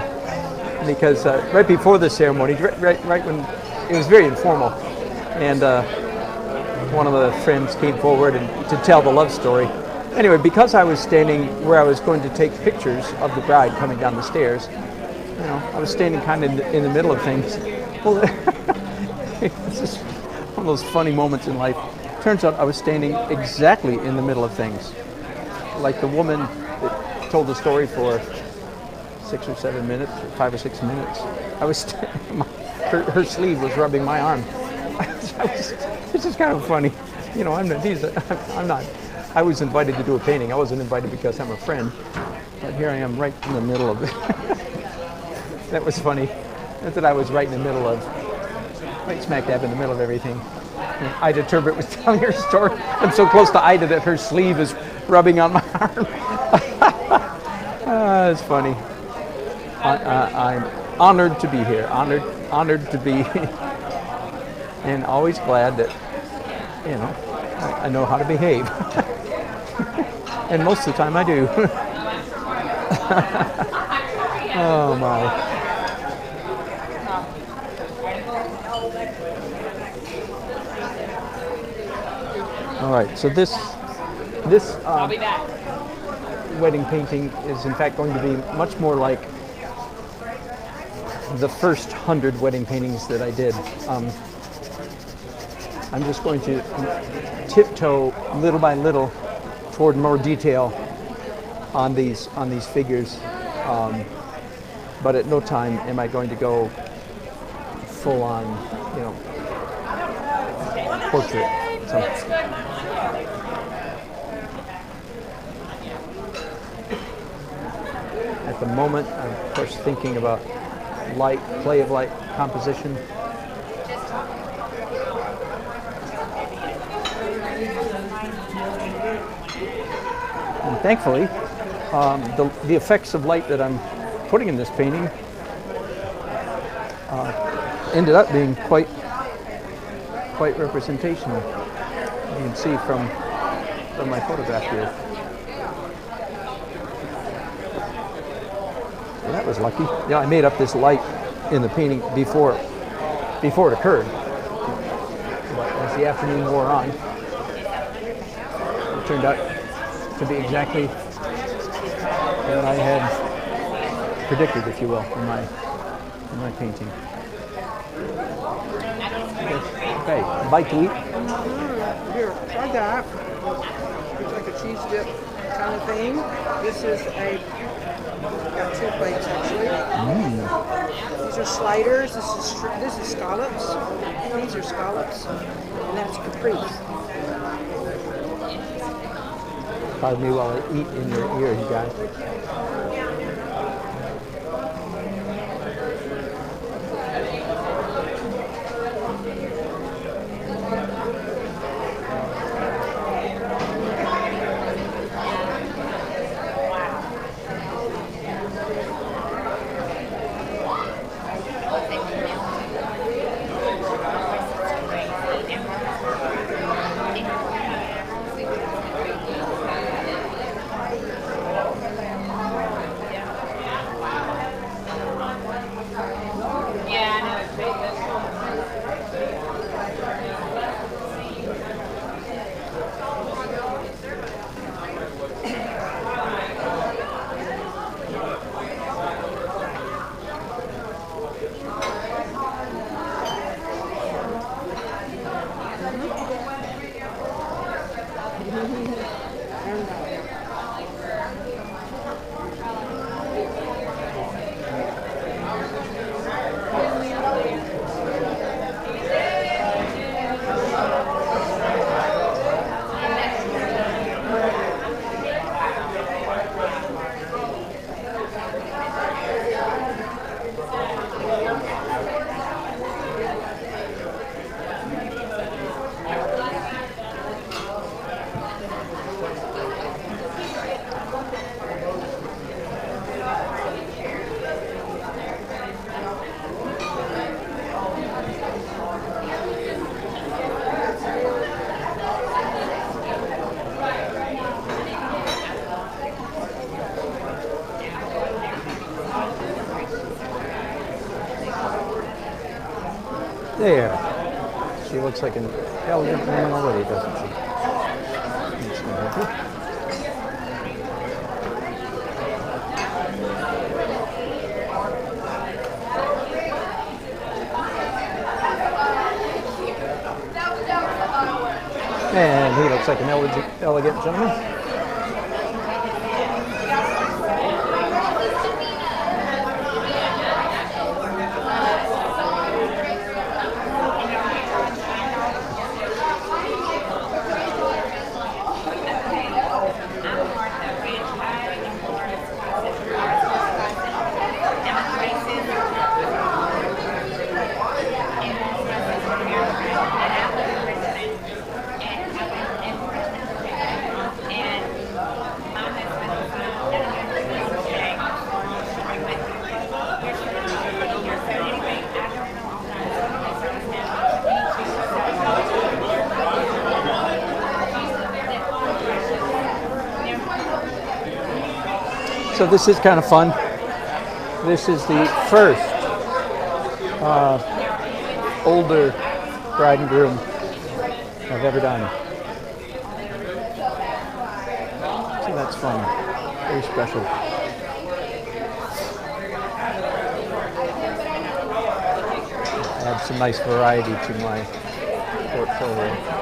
because right before the ceremony, right when it was very informal, and one of the friends came forward to tell the love story. Anyway, because I was standing where I was going to take pictures of the bride coming down the stairs, you know, I was standing kind of in the middle of things. Well, it's just one of those funny moments in life. Turns out I was standing exactly in the middle of things. Like the woman that told the story for 6 or 7 minutes, 5 or 6 minutes. I was her sleeve was rubbing my arm. It's just kind of funny. You know, I'm not. I was invited to do a painting. I wasn't invited because I'm a friend. But here I am right in the middle of it. That was funny. That's that I was right in the middle of, right smack dab in the middle of everything. And Ida Turbot was telling her story. I'm so close to Ida that her sleeve is rubbing on my arm. It's funny. I'm honored to be here. Honored to be, and always glad that, you know, I know how to behave. And most of the time I do. Oh my. All right, so this wedding painting is in fact going to be much more like the first 100 wedding paintings that I did. I'm just going to tiptoe little by little toward more detail on these figures, but at no time am I going to go full on, you know, portrait. So, at the moment, I'm of course thinking about light, play of light, composition. And thankfully, the effects of light that I'm putting in this painting ended up being quite representational. You can see from my photograph here. Well, that was lucky. Yeah, I made up this light in the painting before it occurred. But as the afternoon wore on, it turned out to be exactly what I had predicted, if you will, in my painting. Okay, bite to eat. Here, try that. It's like a cheese dip kind of thing. This is got 2 plates actually. These are sliders. This is scallops. These are scallops, and that's caprese. Pardon me while I eat in your ear, you guys. There. She looks like an elegant woman already, doesn't she? That's gonna help you. And he looks like an elegant gentleman. So this is kind of fun. This is the first older bride and groom I've ever done. So that's fun. Very special. Add some nice variety to my portfolio.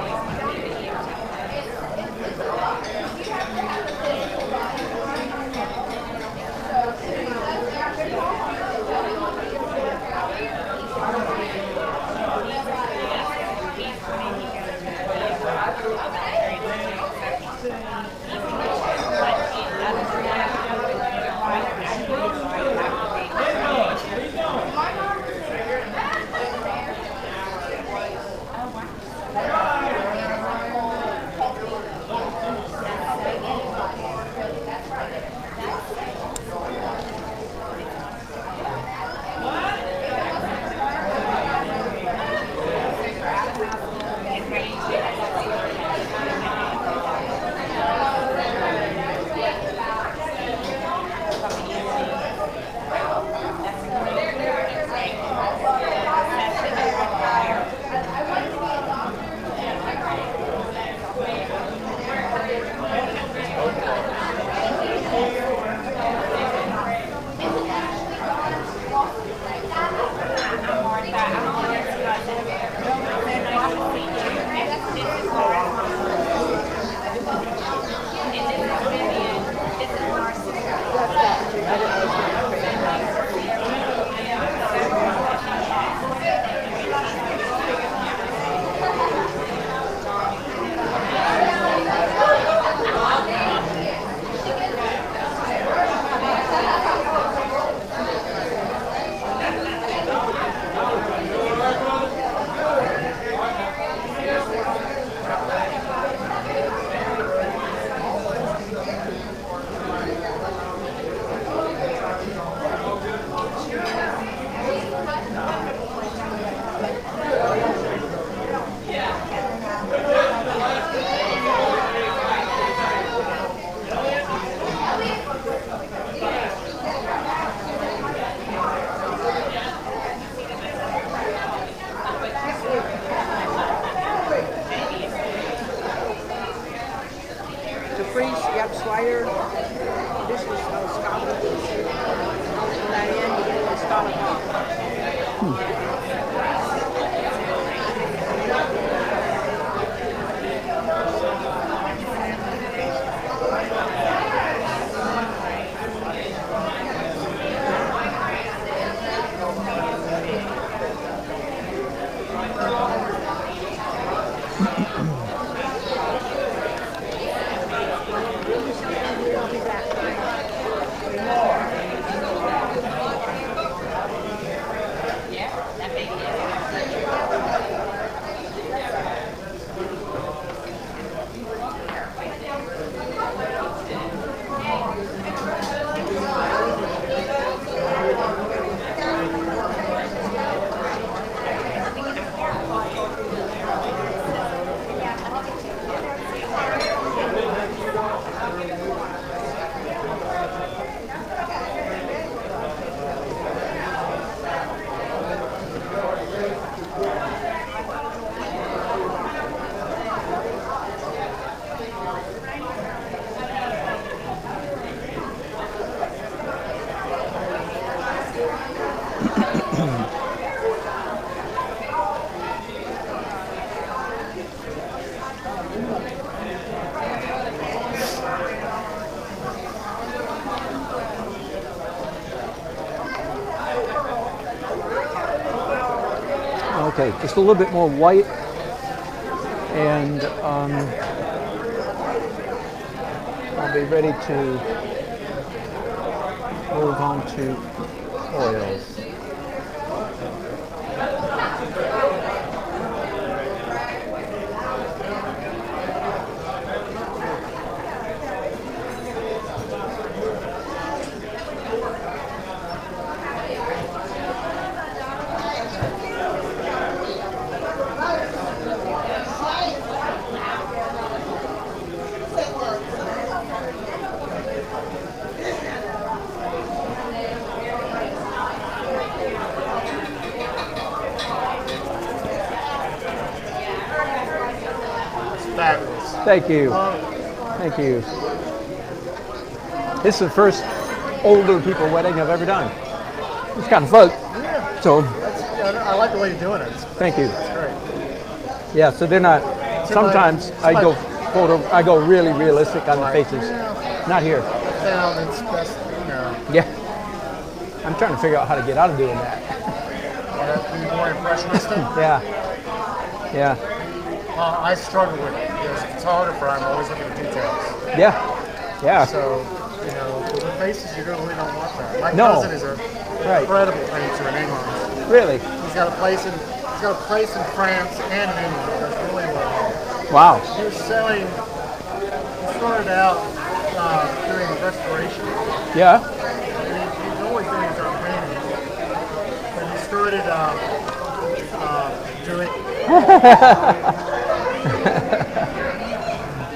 Slider. This is Scotland. On that end, you get a Scotland. Yeah, Okay, just a little bit more white, and I'll be ready to move on to oils. Fabulous. Thank you. Thank you. This is the first older people wedding I've ever done. It's kind of fun. Yeah. So, I like the way you're doing it. thank you. It's great. Yeah, so they're not, sometimes I go really realistic on the faces. Not here. Found it's best, you know. Yeah. I'm trying to figure out how to get out of doing that. Be more impressionistic. Yeah. Yeah. I struggle with it. As a photographer, I'm always looking at details. Yeah. Yeah. So, you know, with the faces, you really don't want that. My No. cousin is an incredible painter in England. Really? He's got a place in France and in England. Does really well. Wow. He was selling. He started out doing restoration. Yeah. He's always been into painting. But he started doing.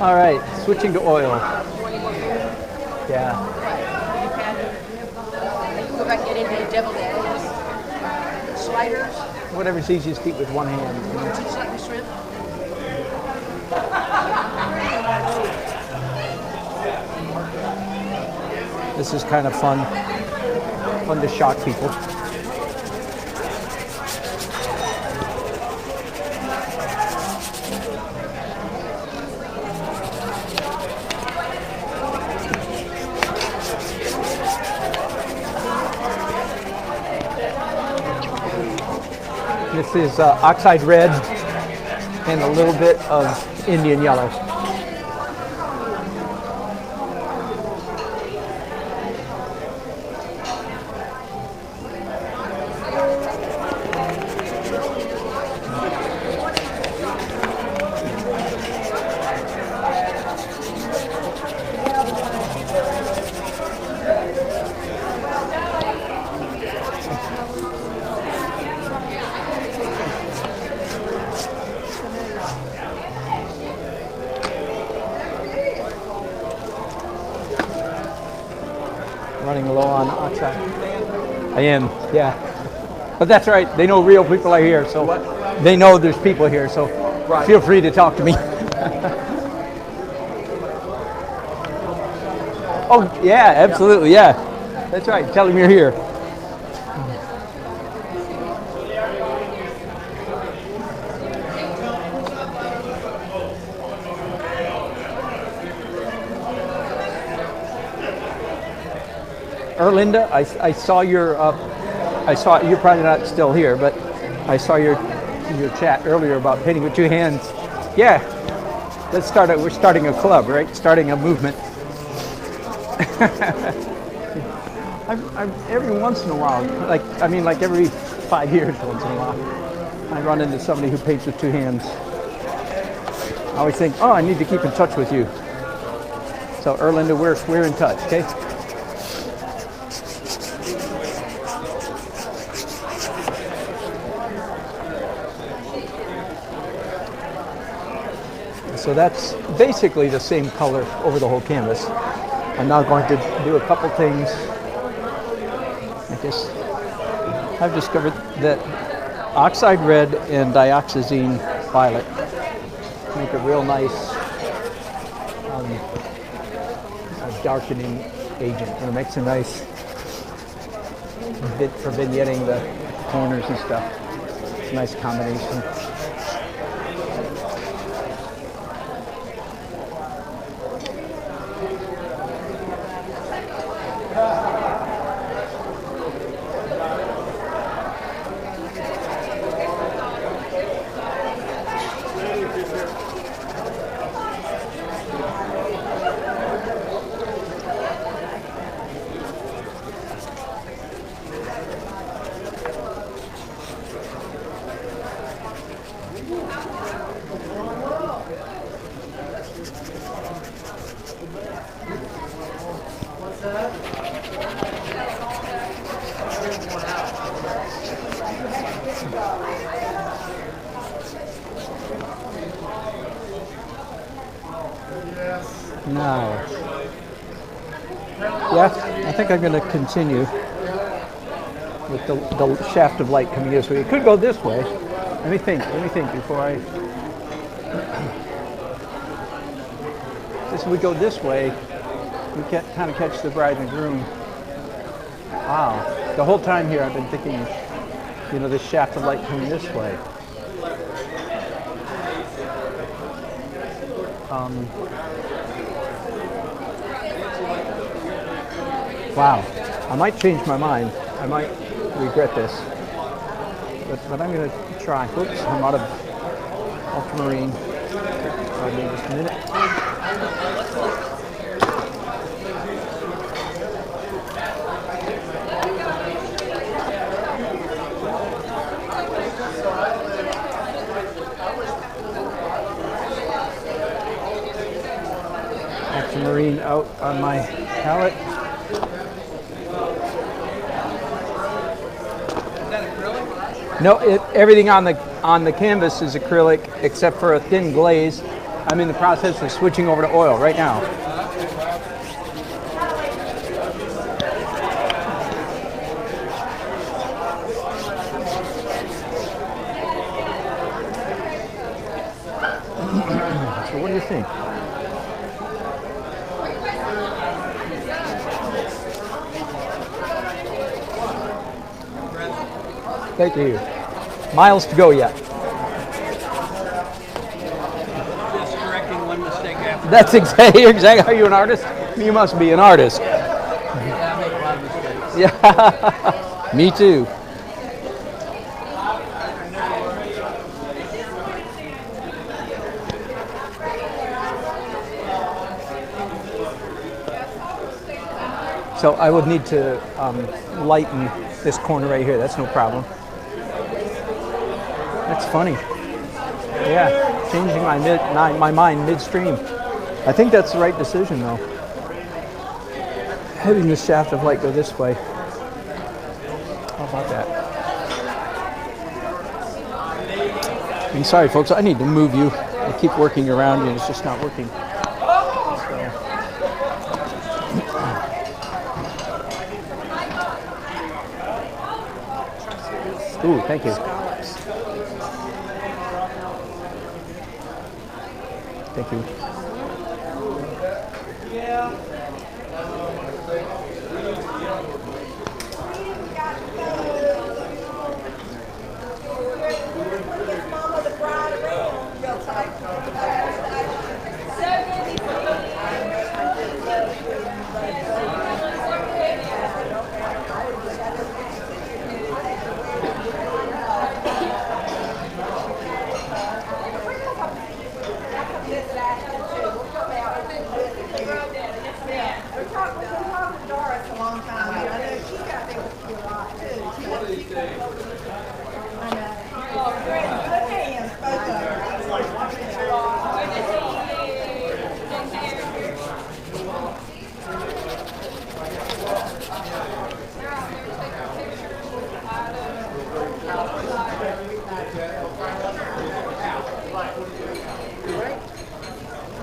All right, switching to oil. Yeah. Go back and get into the deviled eggs, sliders, Whatever's easiest to eat with one hand. You know. just like the shrimp. This is kind of fun to shock people. This is oxide red and a little bit of Indian yellow. Running low on oxide. I am, yeah. But that's right. They know real people are here, so they know there's people here. So feel free to talk to me. Oh yeah, absolutely, yeah. That's right. Tell them you're here. Erlinda, I saw your, you're probably not still here, but I saw your chat earlier about painting with two hands. Yeah, let's start it. We're starting a club, right? Starting a movement. Every once in a while, like every 5 years once in a while, I run into somebody who paints with two hands. I always think, oh, I need to keep in touch with you. So Erlinda, we're in touch, okay? So that's basically the same color over the whole canvas. I'm now going to do a couple things. I guess I've discovered that oxide red and dioxazine violet make a real nice darkening agent. And it makes a nice bit for vignetting the corners and stuff. It's a nice combination. Now, yeah, I think I'm going to continue with the shaft of light coming this way. It could go this way. Let me think before I... As we go this way, we can kind of catch the bride and groom. Wow. The whole time here I've been thinking, you know, this shaft of light coming this way. Wow. I might change my mind. I might regret this. But I'm going to try. Oops, I'm out of ultramarine. Pardon me just a minute. Ultramarine out on my palette. No, everything on the canvas is acrylic except for a thin glaze. I'm in the process of switching over to oil right now. So what do you think? Thank you. Miles to go yet. Just correcting one mistake after. That's exactly. Are you an artist? You must be an artist. Yeah, I make a lot of mistakes. Yeah. Me too. So I would need to lighten this corner right here. That's no problem. That's funny. Yeah, changing my mind midstream. I think that's the right decision, though. Having the shaft of light go this way. How about that? I'm sorry, folks. I need to move you. I keep working around you, and it's just not working. Ooh, thank you. Thank you.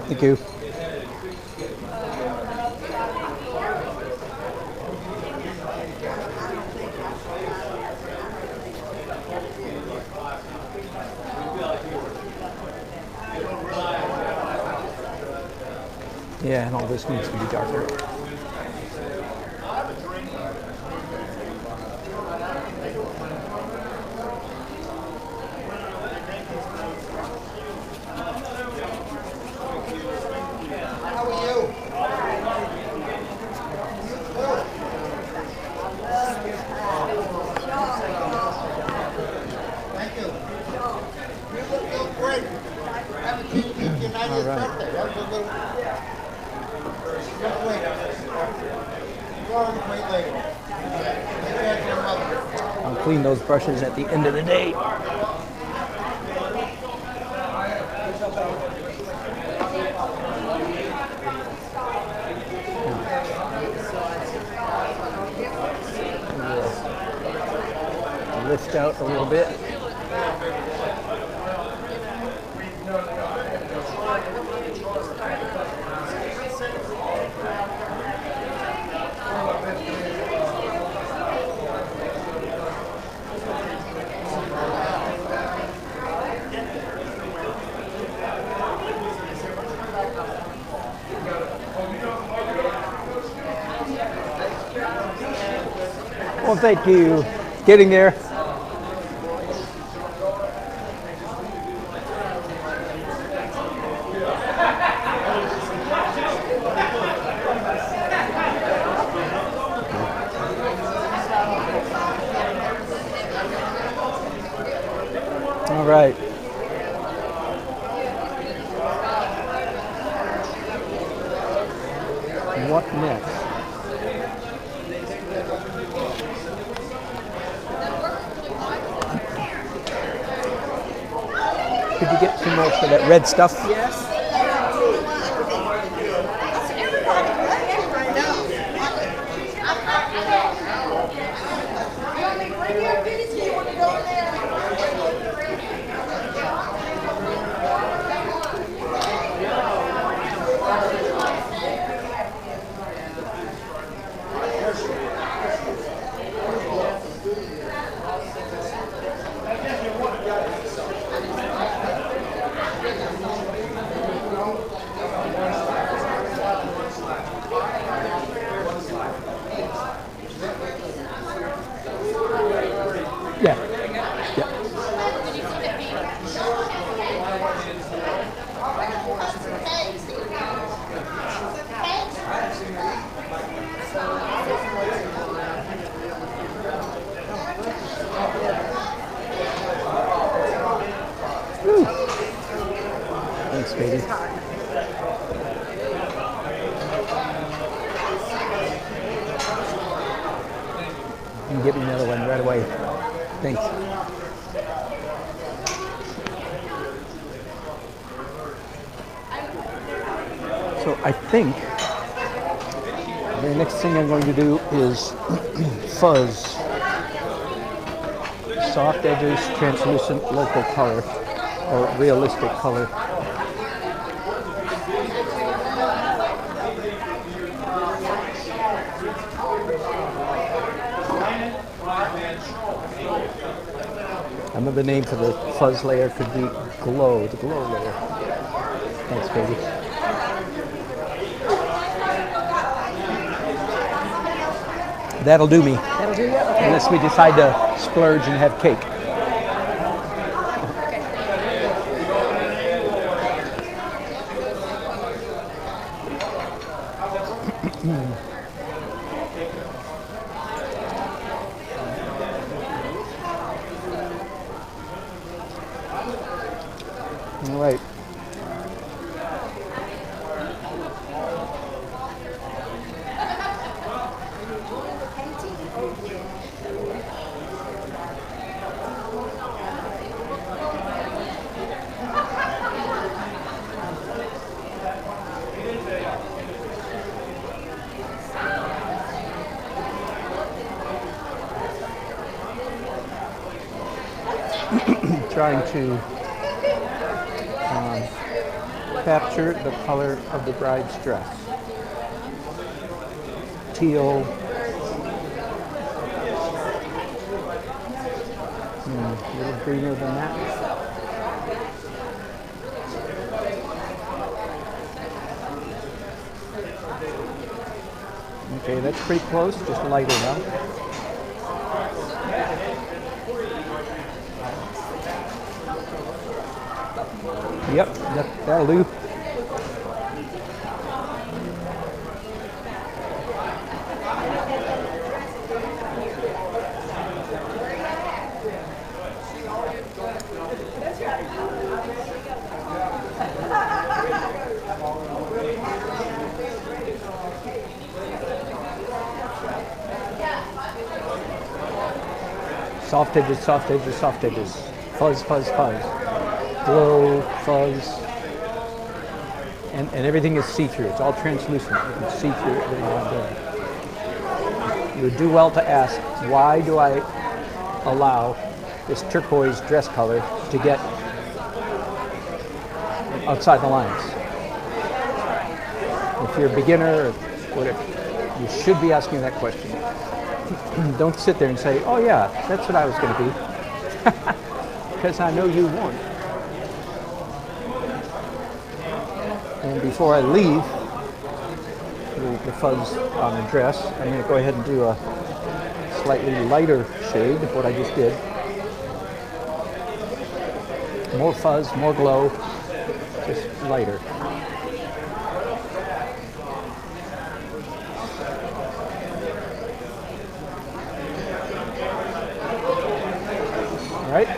Thank you. Yeah, and all this needs to be darker. I'll clean those brushes at the end of the day. lift out a little bit. Well, thank you. Getting there. All right. What next? Could you get some more for that red stuff? Yes. Yeah. Yeah. Woo. Thanks, baby. You can get me another one right away. Thanks. So I think the next thing I'm going to do is fuzz. Soft edges, translucent local color, or realistic color. Another name for the fuzz layer could be glow, the glow layer. Thanks, baby. That'll do me. That'll do you? Okay. Unless we decide to splurge and have cake. All right. Trying to capture the color of the bride's dress. Teal. A little greener than that. Okay, that's pretty close, just lighter now. Yep, that'll do. Soft edges, soft edges, soft edges. Fuzz, fuzz, fuzz. Glow, fuzz. And everything is see-through. It's all translucent. You can see through everything I'm doing. You would do well to ask, why do I allow this turquoise dress color to get outside the lines. If you're a beginner or whatever, you should be asking that question. Don't sit there and say, oh yeah, that's what I was going to be. Because I know you won't. And before I leave the fuzz on the dress, I'm going to go ahead and do a slightly lighter shade of what I just did. More fuzz, more glow, just lighter. All right.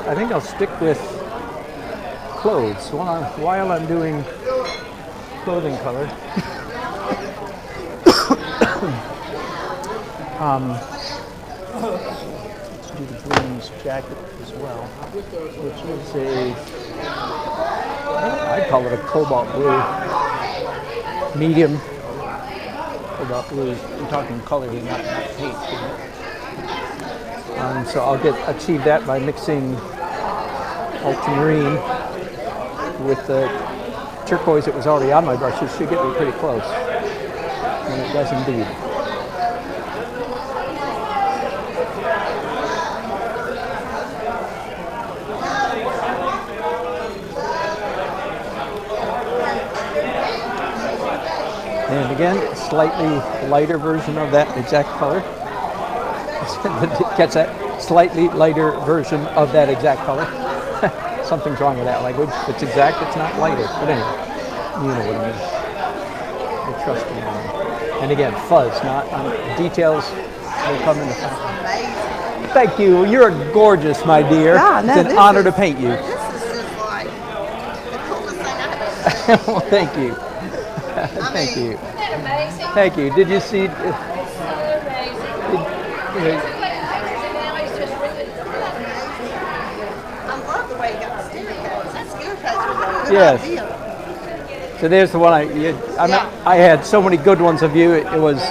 I think I'll stick with clothes while I'm doing clothing color. Let's do the Blooms jacket as well, which is I'd call it a cobalt blue, medium cobalt blue. I'm talking color here, not paint. So I'll achieve that by mixing ultramarine with the turquoise that was already on my brush. It should get me pretty close, and it does indeed. And again, slightly lighter version of that exact color. Catch that? Slightly lighter version of that exact color. Something's wrong with that language. If it's exact, it's not lighter. But anyway, you know what I mean. I trust me. And again, fuzz, not details will come into play. Thank you. You're gorgeous, my dear. Yeah, no, it's an honor to paint you. This is just like the coolest thing I've ever Well, thank you. Thank you. Isn't that amazing? Thank you. Did you see? So amazing. I love the way you got the staircase. That staircase was a good Yes. idea. So there's the one I had so many good ones of you. It was,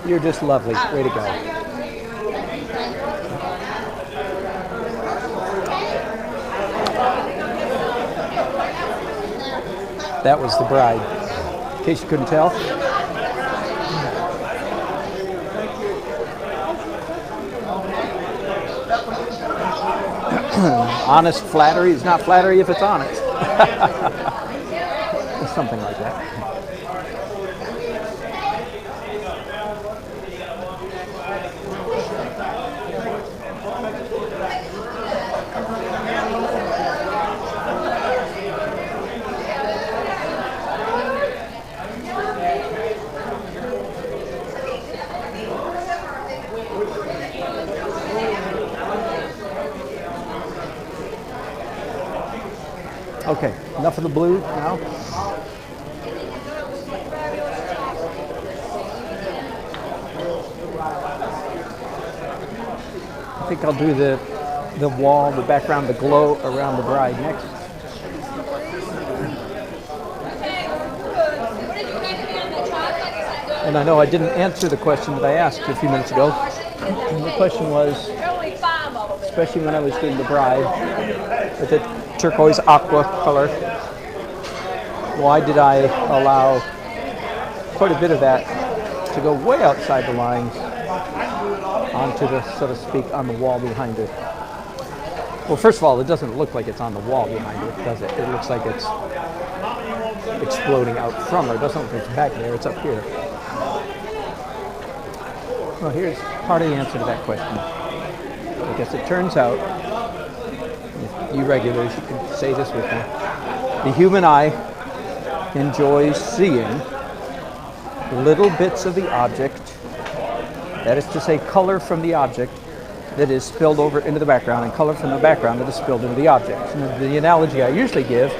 you're just lovely. Way to go. That was the bride, in case you couldn't tell. Honest flattery is not flattery if it's honest. Something like that. Okay, enough of the blue now. I think I'll do the wall, the background, the glow around the bride next. And I know I didn't answer the question that I asked a few minutes ago. And the question was, especially when I was doing the bride, with the turquoise aqua color, why did I allow quite a bit of that to go way outside the lines onto the, so to speak, on the wall behind it? Well, first of all, it doesn't look like it's on the wall behind it, does it? It looks like it's exploding out from her. It doesn't look like it's back there, it's up here. Well, here's part of the answer to that question. I guess it turns out, you regulars, you can say this with me, the human eye enjoys seeing little bits of the object, that is to say color from the object that is spilled over into the background, and color from the background that is spilled into the object. And the analogy I usually give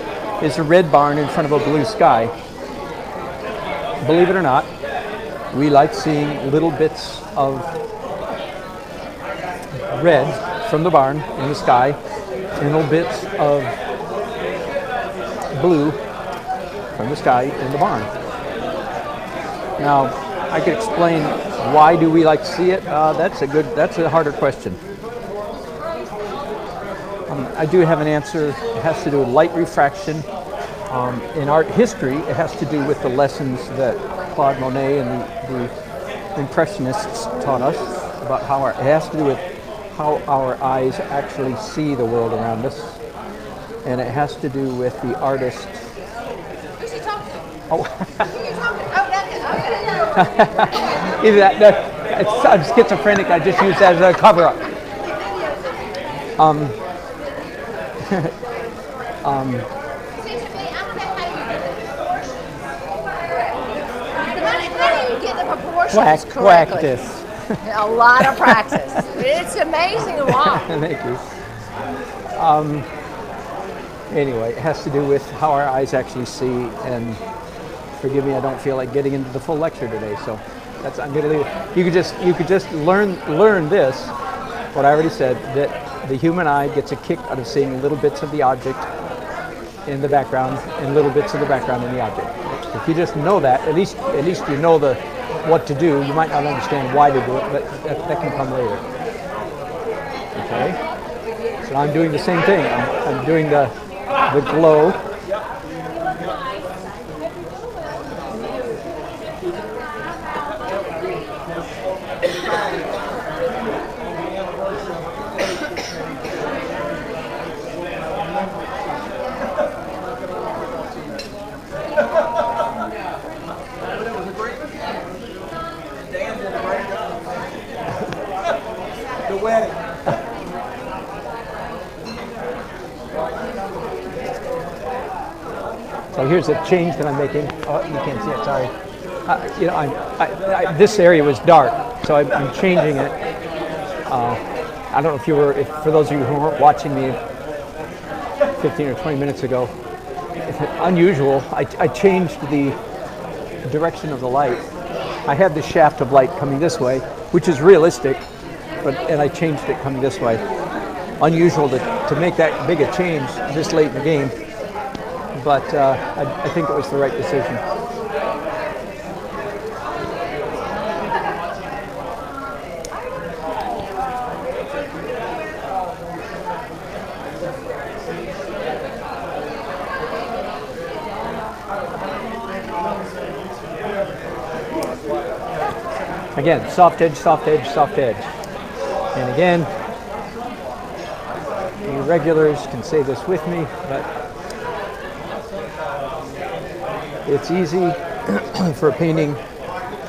is a red barn in front of a blue sky. Believe it or not, we like seeing little bits of red from the barn in the sky and little bits of blue from the sky in the barn. Now, I could explain why do we like to see it. That's a harder question. I do have an answer. It has to do with light refraction. In art history, it has to do with the lessons that Claude Monet and the Impressionists taught us about how it has to do with how our eyes actually see the world around us, and it has to do with the artist. Who's he talking to? Oh, Who you talking to? Oh, that. either that. I'm schizophrenic. I just use that as a cover-up. Practice. A lot of practice. It's amazing to watch. Thank you. Anyway, it has to do with how our eyes actually see, and forgive me, I don't feel like getting into the full lecture today, so I'm going to leave it. You could just learn this, what I already said, that the human eye gets a kick out of seeing little bits of the object in the background and little bits of the background in the object. If you just know that, at least you know what to do. You might not understand why to do it, but that can come later. Okay? So I'm doing the same thing. I'm doing the glow. The wedding. So here's the change that I'm making. Oh, you can't see it. Sorry. This area was dark, so I'm changing it. I don't know if for those of you who weren't watching me 15 or 20 minutes ago, unusual. I changed the direction of the light. I had the shaft of light coming this way, which is realistic, and I changed it coming this way. Unusual to make that big a change this late in the game, but I think it was the right decision. Again, soft edge, soft edge, soft edge. And again, you regulars can say this with me, but it's easy for a painting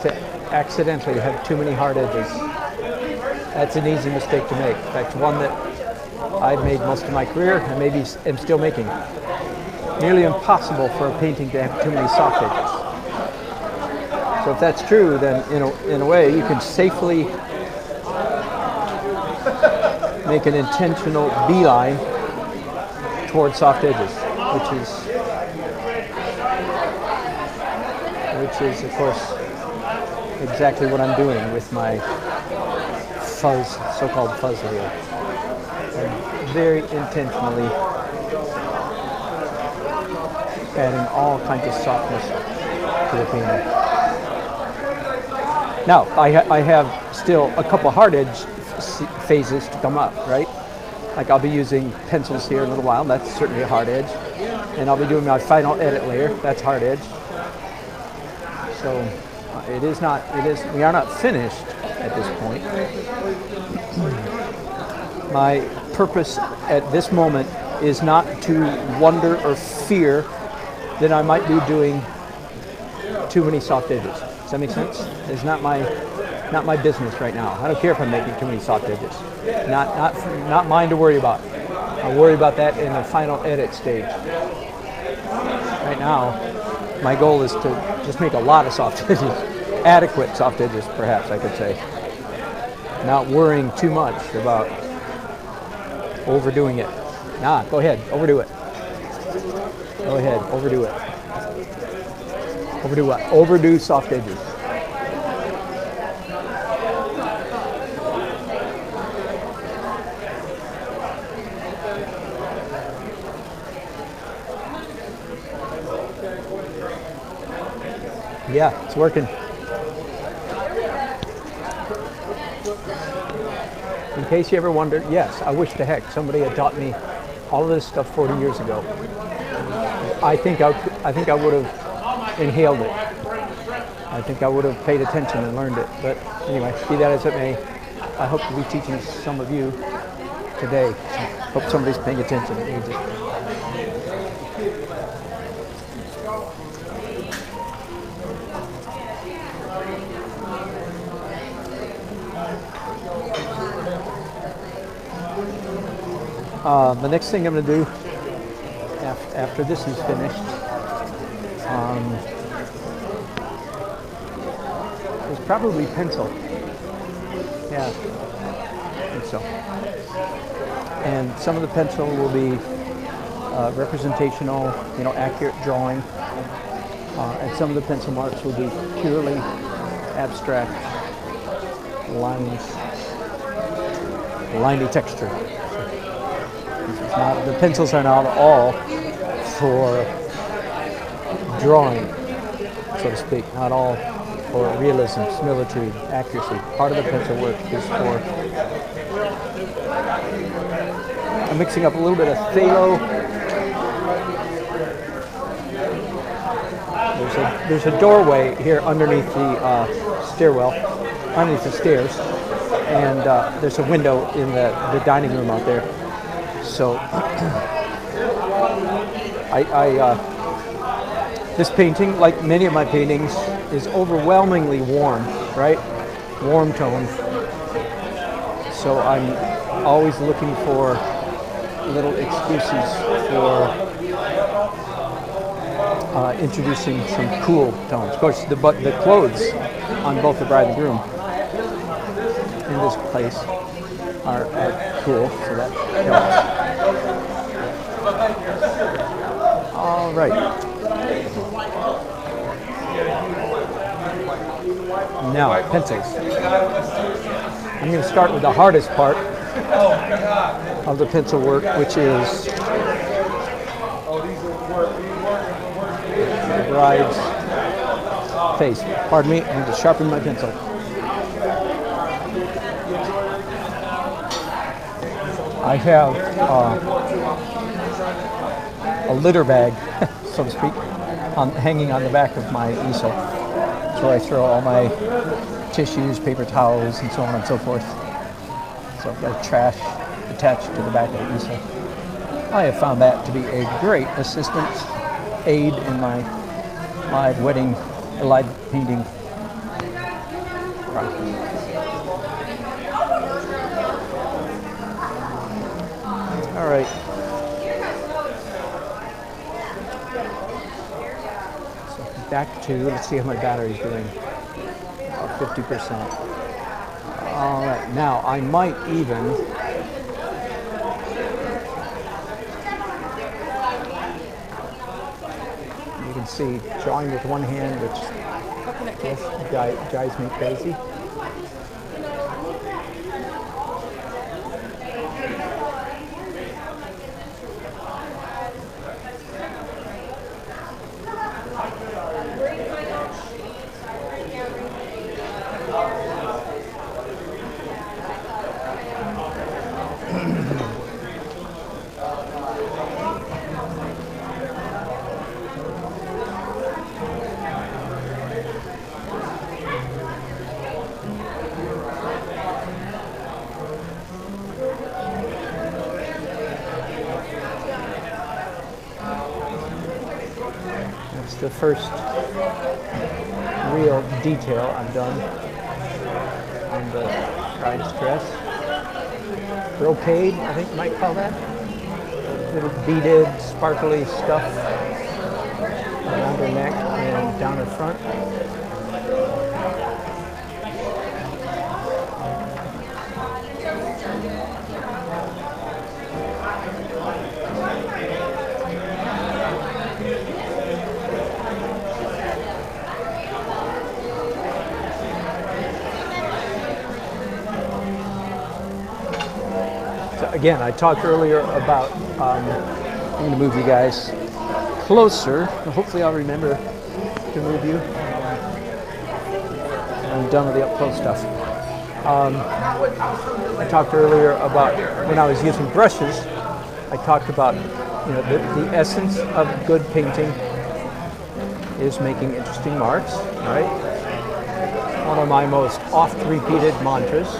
to accidentally have too many hard edges. That's an easy mistake to make. In fact, one that I've made most of my career and maybe am still making. Nearly impossible for a painting to have too many soft edges. So if that's true, then in a way you can safely make an intentional beeline towards soft edges, which is of course exactly what I'm doing with my fuzz, so-called fuzz layer. I'm very intentionally adding all kinds of softness to the painting. Now, I have still a couple hard edge phases to come up, right? Like I'll be using pencils here in a little while. That's certainly a hard edge. And I'll be doing my final edit layer. That's hard edge. So we are not finished at this point. My purpose at this moment is not to wonder or fear that I might be doing too many soft edges. Does that make sense? It's not my business right now. I don't care if I'm making too many soft edges. Not mine to worry about. I'll worry about that in the final edit stage. Right now, my goal is to just make a lot of soft edges, adequate soft edges, perhaps I could say. Not worrying too much about overdoing it. Go ahead, overdo it. Go ahead, overdo it. Overdo what? Overdo soft edges. Yeah, it's working. In case you ever wondered, yes, I wish to heck somebody had taught me all of this stuff 40 years ago. I think I would have inhaled it. I think I would have paid attention and learned it. But anyway, be that as it may, I hope to be teaching some of you today. Hope somebody's paying attention. The next thing I'm going to do after this is finished is probably pencil. Yeah, I think so. And some of the pencil will be representational, accurate drawing, and some of the pencil marks will be purely abstract lines, liney texture. The pencils are not all for drawing, so to speak, not all for realism, similitude, accuracy. Part of the pencil work is for... I'm mixing up a little bit of phthalo. There's a doorway here underneath the stairwell, underneath the stairs, and there's a window in the dining room out there. So, this painting, like many of my paintings, is overwhelmingly warm, right? Warm tone. So I'm always looking for little excuses for introducing some cool tones. Of course, the clothes on both the bride and groom in this place are cool, so that helps. All right. Now, pencils. I'm going to start with the hardest part of the pencil work, which is the bride's face. Pardon me, I need to sharpen my pencil. I have a litter bag, so to speak, hanging on the back of my easel. That's where I throw all my tissues, paper towels, and so on and so forth. So I've got trash attached to the back of the easel. I have found that to be a great assistance, aid in my live painting process. All right. So back to, let's see how my battery's doing. About 50%. All right, now I might even you can see drawing with one hand, which drives me crazy. The first real detail I've done on the bride's dress. Brocade, I think you might call that. Little beaded, sparkly stuff around her neck and down her front. Again, I talked earlier about, I'm going to move you guys closer. Hopefully I'll remember to move you. I'm done with the up-close stuff. I talked earlier about when I was using brushes, I talked about the essence of good painting is making interesting marks, right? One of my most oft-repeated mantras.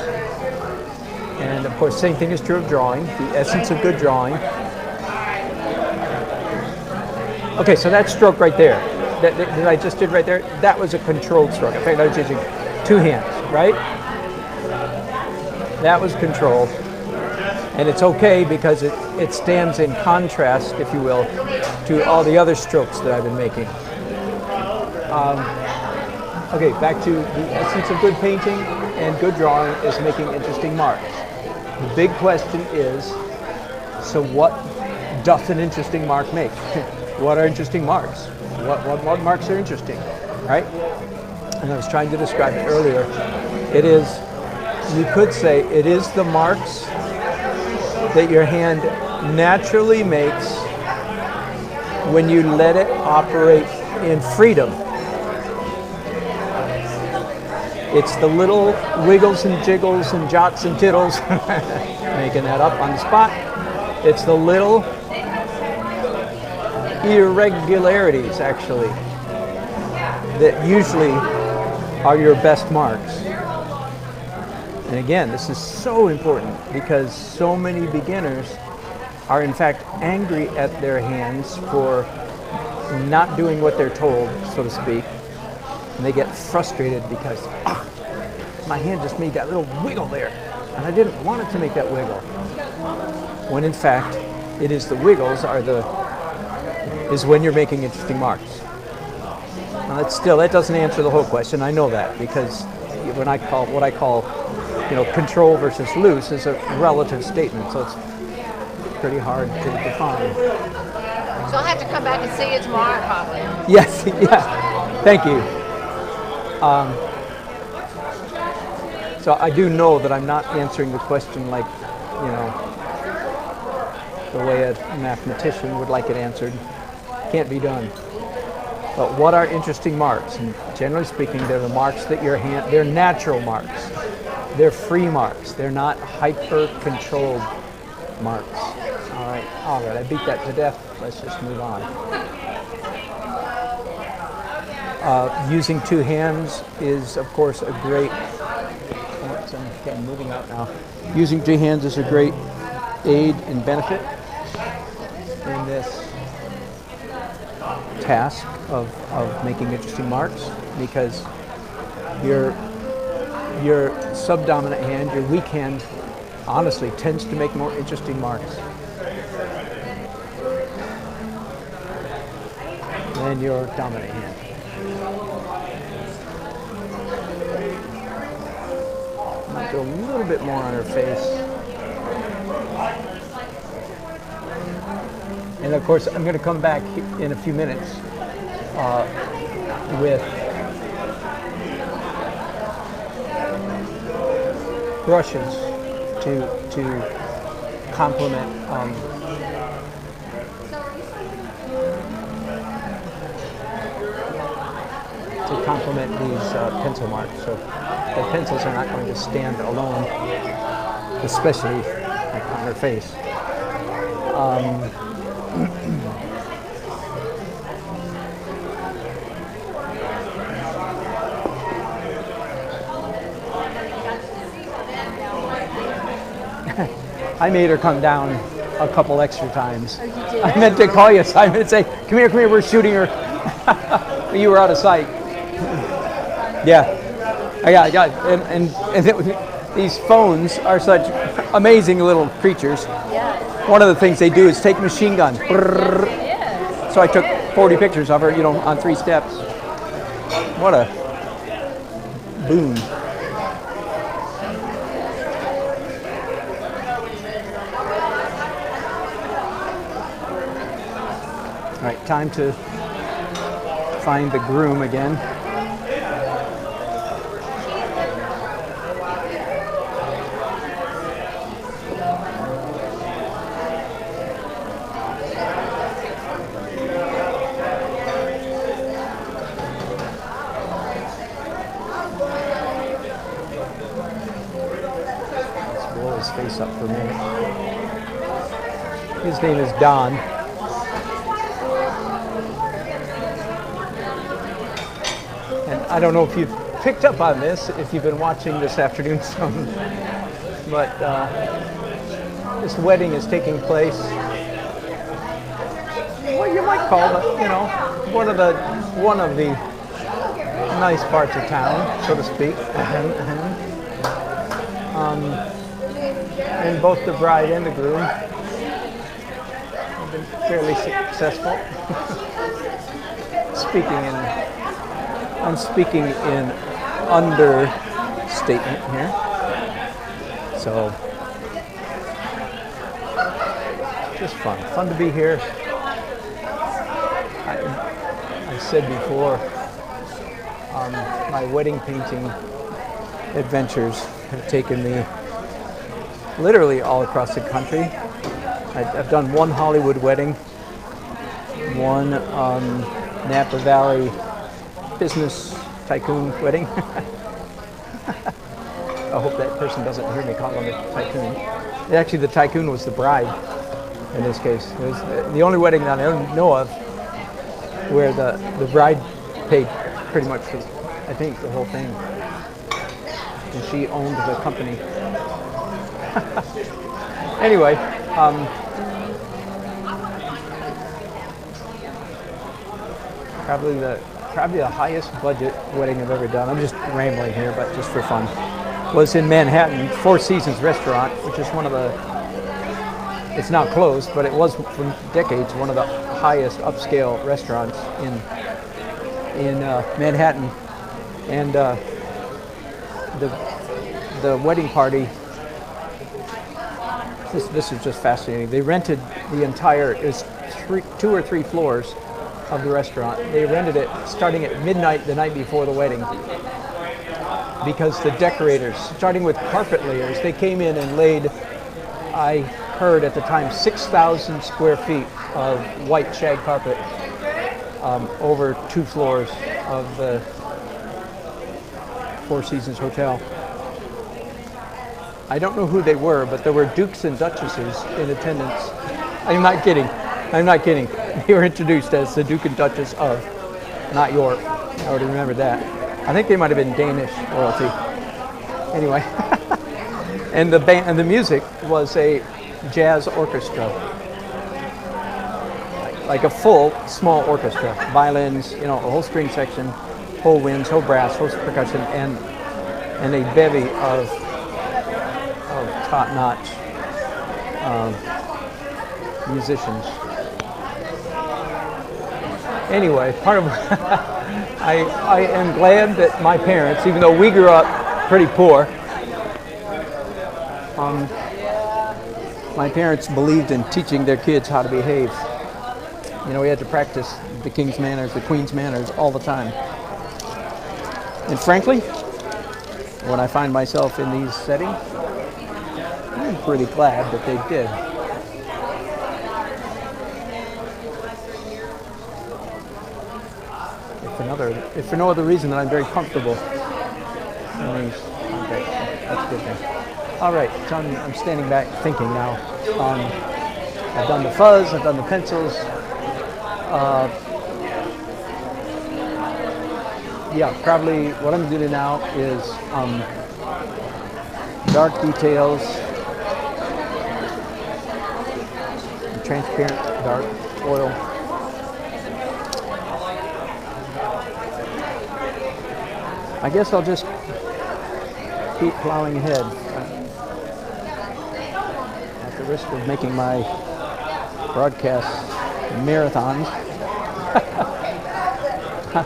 And of course, same thing is true of drawing, the essence of good drawing. Okay, so that stroke right there, that I just did right there, that was a controlled stroke. In fact, I was using 2 hands, right? That was controlled. And it's okay because it stands in contrast, if you will, to all the other strokes that I've been making. Okay, back to the essence of good painting and good drawing is making interesting marks. The big question is, so what doth an interesting mark make? What are interesting marks? What marks are interesting, right? And I was trying to describe it earlier. It is, you could say, it is the marks that your hand naturally makes when you let it operate in freedom. It's the little wiggles and jiggles and jots and tittles, making that up on the spot. It's the little irregularities, actually, that usually are your best marks. And again, this is so important because so many beginners are in fact angry at their hands for not doing what they're told, so to speak. And they get frustrated because my hand just made that little wiggle there, and I didn't want it to make that wiggle. When in fact, it is the wiggles is when you're making interesting marks. Now that doesn't answer the whole question. I know that because what I call control versus loose is a relative statement, so it's pretty hard to define. So I'll have to come back and see you tomorrow, probably. Yes, yeah. Thank you. So I do know that I'm not answering the question like, the way a mathematician would like it answered. Can't be done. But what are interesting marks? And generally speaking, they're the marks that your hand, they're natural marks. They're free marks. They're not hyper-controlled marks. All right, I beat that to death. Let's just move on. Using 2 hands is, of course, a great, I'm moving out now. Using 2 hands is a great aid and benefit in this task of making interesting marks, because your subdominant hand, your weak hand, honestly tends to make more interesting marks than your dominant hand. Might do a little bit more on her face. And of course, I'm going to come back in a few minutes with brushes to complement these pencil marks. So the pencils are not going to stand alone, especially like on her face. I made her come down a couple extra times. Oh, you did? I meant to call you, Simon, and say, come here, we're shooting her. You were out of sight. Yeah. I got and these phones are such amazing little creatures. Yes. One of the things they do is take machine gun. Yes, it is. So I took 40 pictures of her, on 3 steps. What a boon. All right, time to find the groom again. his face up for a minute. His name is Don. And I don't know if you've picked up on this, if you've been watching this afternoon, but this wedding is taking place. What you might call it, one of the nice parts of town, so to speak. And both the bride and the groom have been fairly successful. I'm speaking in understatement here. So, just fun to be here. I said before, my wedding painting adventures have taken me literally all across the country. I've done one Hollywood wedding, one Napa Valley business tycoon wedding. I hope that person doesn't hear me call him a tycoon. Actually, the tycoon was the bride in this case. It was the only wedding that I know of where the bride paid pretty much for, I think, the whole thing. And she owned the company. Anyway, probably the highest budget wedding I've ever done. I'm just rambling here, but just for fun. Was in Manhattan, Four Seasons Restaurant, which is one of the, it's now closed, but it was for decades one of the highest upscale restaurants in Manhattan. And the wedding party, this is just fascinating. They rented the entire, it was 2 or 3 floors of the restaurant. They rented it starting at midnight the night before the wedding, because the decorators, starting with carpet layers, they came in and laid, I heard at the time, 6,000 square feet of white shag carpet over 2 floors of the Four Seasons Hotel. I don't know who they were, but there were dukes and duchesses in attendance. I'm not kidding. They were introduced as the Duke and Duchess of, not York. I would remember that. I think they might have been Danish royalty. Anyway, and the music was a jazz orchestra, like a full small orchestra, violins, a whole string section, whole winds, whole brass, whole percussion, and a bevy of top-notch musicians. Anyway, part of I am glad that my parents, even though we grew up pretty poor, my parents believed in teaching their kids how to behave. We had to practice the king's manners, the queen's manners all the time. And frankly, when I find myself in these settings, I'm pretty glad that they did. If for no other reason than I'm very comfortable in these contexts. That's a good thing. All right, so I'm standing back thinking now. I've done the fuzz, I've done the pencils. Yeah, probably what I'm doing now is dark details, transparent dark oil. I guess I'll just keep plowing ahead at the risk of making my broadcast marathons.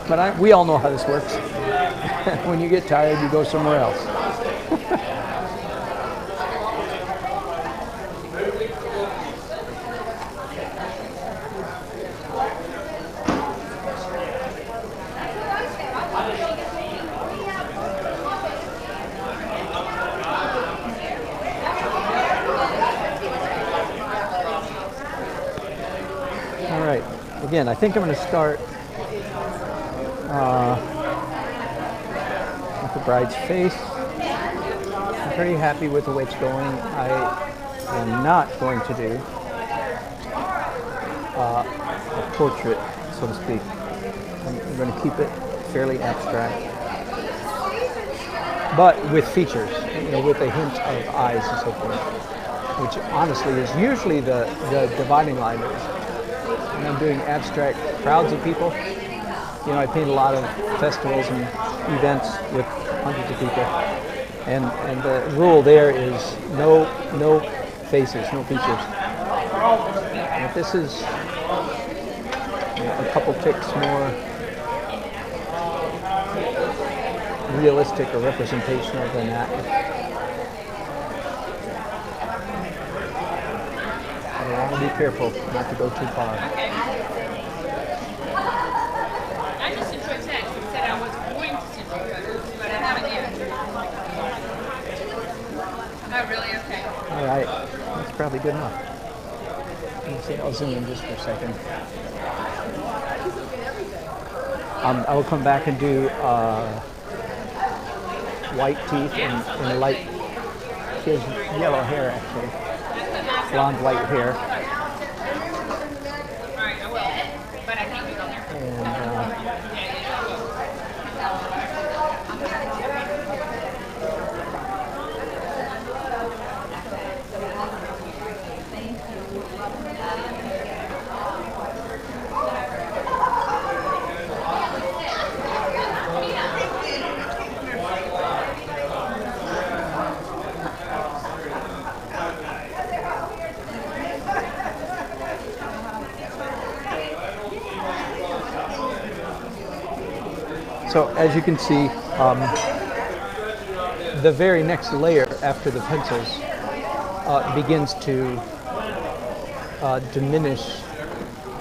But we all know how this works. When you get tired, you go somewhere else. Again, I think I'm going to start with the bride's face. pretty happy with the way it's going. I am not going to do a portrait, so to speak. I'm going to keep it fairly abstract, but with features, with a hint of eyes and so forth, which honestly is usually the dividing line. When I'm doing abstract crowds of people, I paint a lot of festivals and events with hundreds of people, and the rule there is no faces, no features. And if this is a couple ticks more realistic or representational than that, I want to be careful not to go too far. I just sent you a text and said I was going to send you photos, but I haven't yet. Oh, really? Okay. All right, that's probably good enough. Let me see, I'll zoom in just for a second. I will come back and do white teeth and light. She has yellow hair actually, blonde white hair. All right, I will. But I can't do it on there. So as you can see, the very next layer after the pencils begins to diminish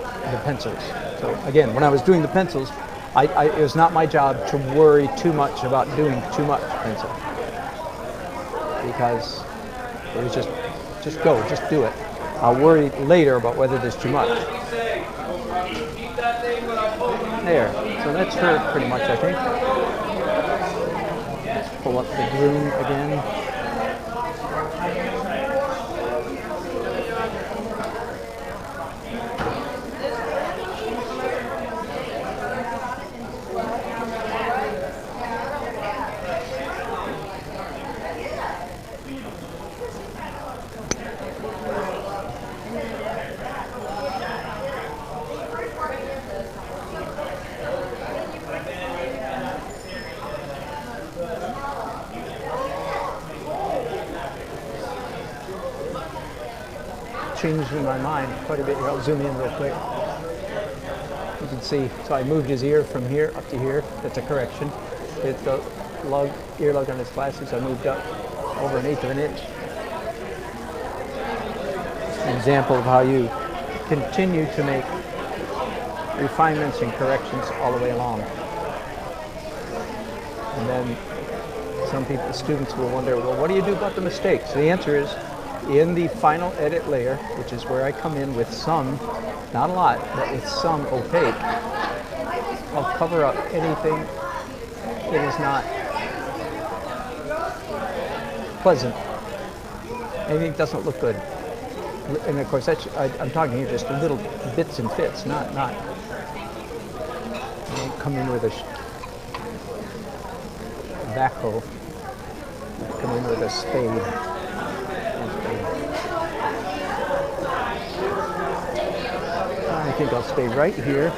the pencils. So again, when I was doing the pencils, it was not my job to worry too much about doing too much pencil, because it was just go, just do it. I'll worry later about whether there's too much. There, so that's her pretty much, I think. Let's pull up the groom again. Changed in my mind quite a bit here. I'll zoom in real quick. You can see, so I moved his ear from here up to here. That's a correction. It's the ear lug on his glasses. I moved up over 1/8 of an inch. An example of how you continue to make refinements and corrections all the way along. And then some people, students will wonder, well, what do you do about the mistakes? The answer is, in the final edit layer, which is where I come in with some, not a lot, but with some opaque, I'll cover up anything that is not pleasant, anything that doesn't look good. And of course, that's, I'm talking here just little bits and fits, not I don't come in with a backhoe, I come in with a spade. I think I'll stay right here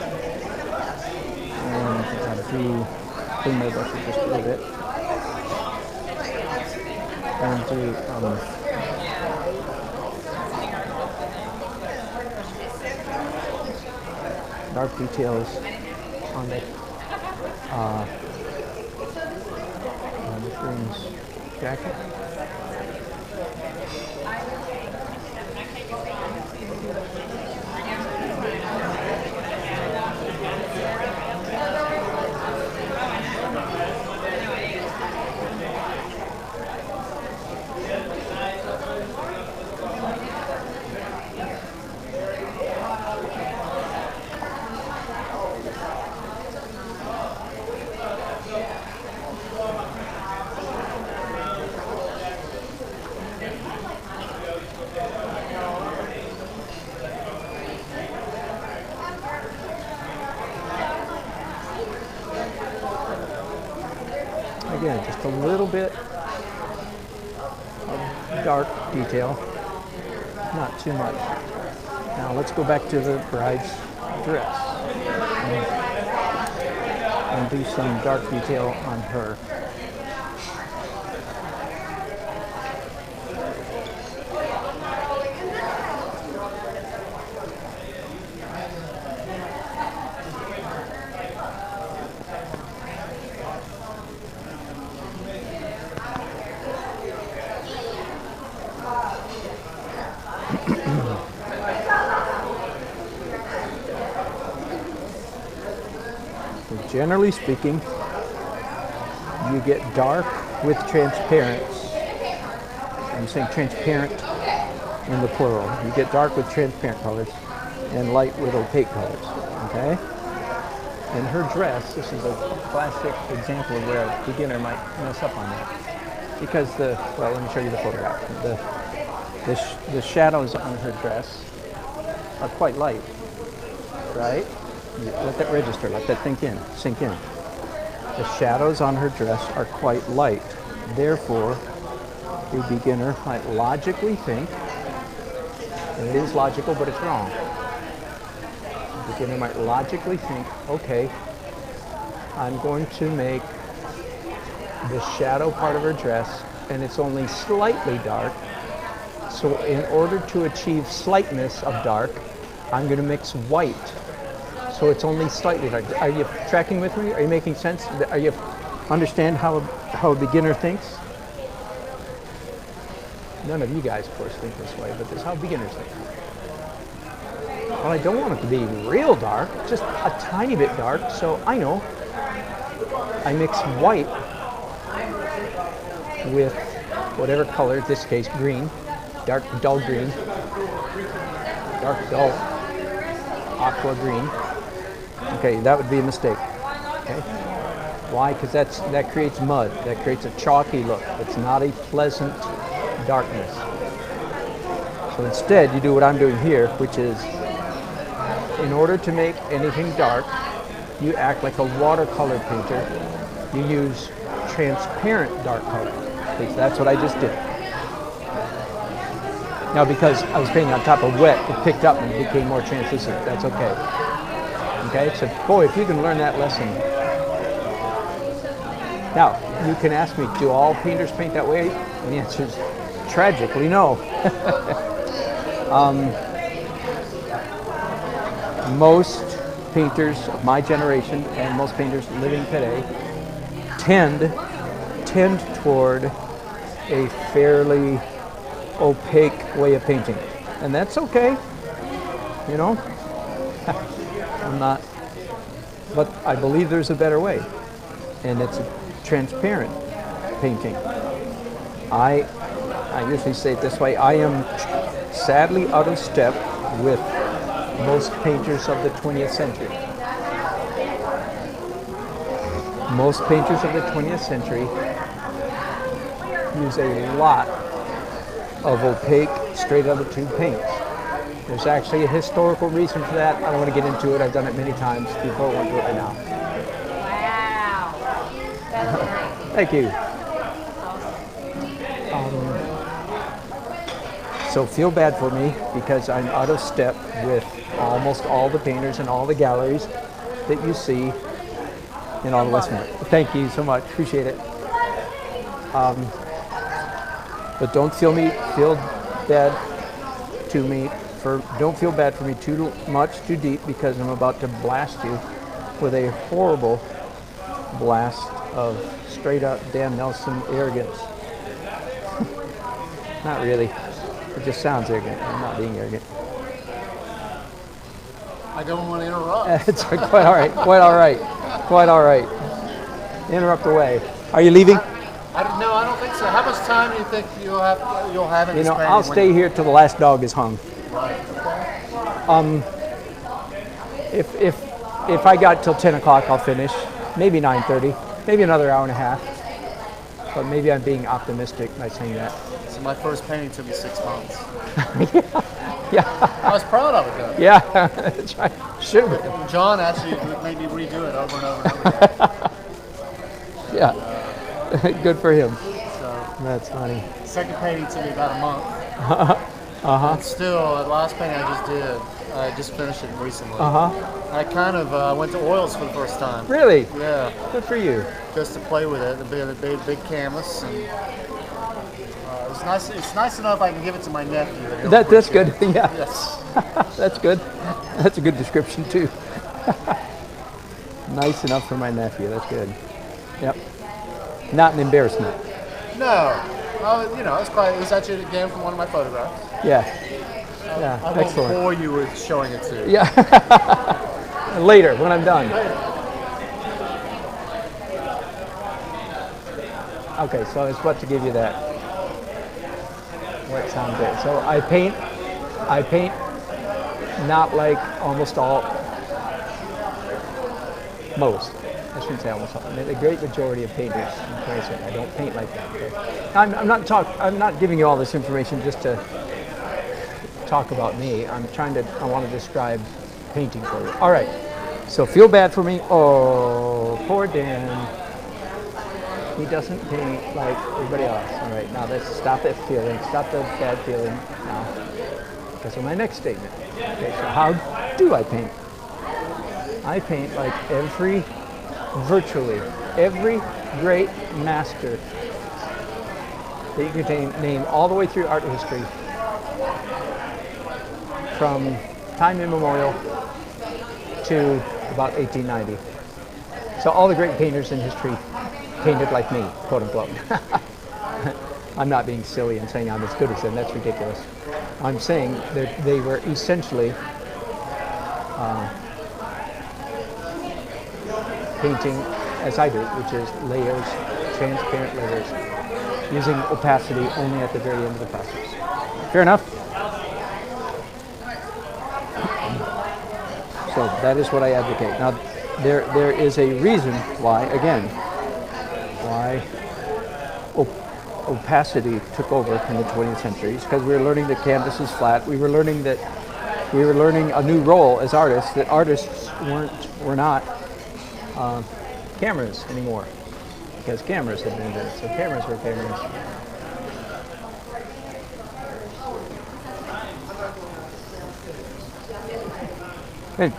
and clean my brushes just a little bit and do dark details on the groom's jacket. in just a little bit of dark detail, not too much. Now let's go back to the bride's dress and do some dark detail on her. Generally speaking, you get dark with transparents. I'm saying transparent in the plural. You get dark with transparent colors and light with opaque colors, okay? In her dress, this is a classic example of where a beginner might mess up on that. Because well, let me show you the photograph. The shadows on her dress are quite light, right? Let that register, let that sink in. The shadows on her dress are quite light. Therefore, a beginner might logically think, and it is logical, but it's wrong. A beginner might logically think, okay, I'm going to make the shadow part of her dress, and it's only slightly dark. So in order to achieve slightness of dark, I'm going to mix white. So it's only slightly dark. Are you tracking with me? Are you making sense? Are you understand how a beginner thinks? None of you guys, of course, think this way, but this is how beginners think. Well, I don't want it to be real dark, just a tiny bit dark, so I know. I mix white with whatever color, in this case green, dark dull green, dark dull aqua green. Okay, that would be a mistake. Okay, why? Because that creates mud. That creates a chalky look. It's not a pleasant darkness. So instead, you do what I'm doing here, which is, in order to make anything dark, you act like a watercolor painter. You use transparent dark color. Okay, so that's what I just did. Now, because I was painting on top of wet, it picked up and it became more translucent. That's okay. Okay, so boy, if you can learn that lesson. Now, you can ask me, do all painters paint that way? And the answer is tragically no. Most painters of my generation and most painters living today tend toward a fairly opaque way of painting. And that's okay, you know. I'm not, but I believe there's a better way, and it's a transparent painting. I usually say it this way, I am sadly out of step with most painters of the 20th century. Most painters of the 20th century use a lot of opaque, straight out of the tube paints. There's actually a historical reason for that. I don't want to get into it. I've done it many times. People won't do it right now. Wow. That's great. Thank you. So feel bad for me because I'm out of step with almost all the painters and all the galleries that you see in all the Western. Thank you so much. Appreciate it. But don't feel bad to me. Don't feel bad for me too much, too deep, because I'm about to blast you with a horrible blast of straight up Dan Nelson arrogance. Not really. It just sounds arrogant. I'm not being arrogant. I don't want to interrupt. It's quite all right. Quite all right. Quite all right. Interrupt away. Are you leaving? No, I don't think so. How much time do you think you'll have in this painting? I'll stay here till the last dog is hung. Right. If I got till 10 o'clock, I'll finish. Maybe 9:30. Maybe another hour and a half. But maybe I'm being optimistic by saying that. So my first painting took me 6 months. Yeah. I was proud of it though. Yeah, that's right. Should be. John actually made me redo it over and over and over again. Yeah. Good for him. So That's funny. second painting took me about a month. Uh-huh. And still, the last painting I just did, I just finished it recently. Uh-huh. I kind of went to oils for the first time. Really? Yeah. Good for you. Just to play with it, the big canvas. And, it's nice. It's nice enough I can give it to my nephew. That's good. Yeah. Yes. That's good. That's a good description too. Nice enough for my nephew. That's good. Yep. Not an embarrassment. No. It was actually again from one of my photographs. Yeah. Yeah. I won't Excellent. bore you with showing it to you. Yeah. Later, when I'm done. Okay, so I was about to give you that. What sounds good. So I paint not like almost all, most. I shouldn't say almost all. The great majority of painters, I don't paint like that. Okay? I'm not giving you all this information just to talk about me. I want to describe painting for you. All right. So feel bad for me. Oh, poor Dan. He doesn't paint like everybody else. All right, now let's stop that feeling. Stop the bad feeling now. Because of my next statement. Okay, so how do I paint? I paint like virtually every great master that you can name all the way through art history, from time immemorial to about 1890. So all the great painters in history painted like me, quote unquote. I'm not being silly and saying I'm as good as them. That's ridiculous. I'm saying that they were essentially painting as I do, which is layers, transparent layers, using opacity only at the very end of the process. Fair enough? So that is what I advocate. Now, there is a reason why, again, opacity took over in the 20th century, because we were learning that canvas is flat. We were learning a new role as artists, that artists were not cameras anymore, because cameras had been invented. So cameras were cameras. Hey.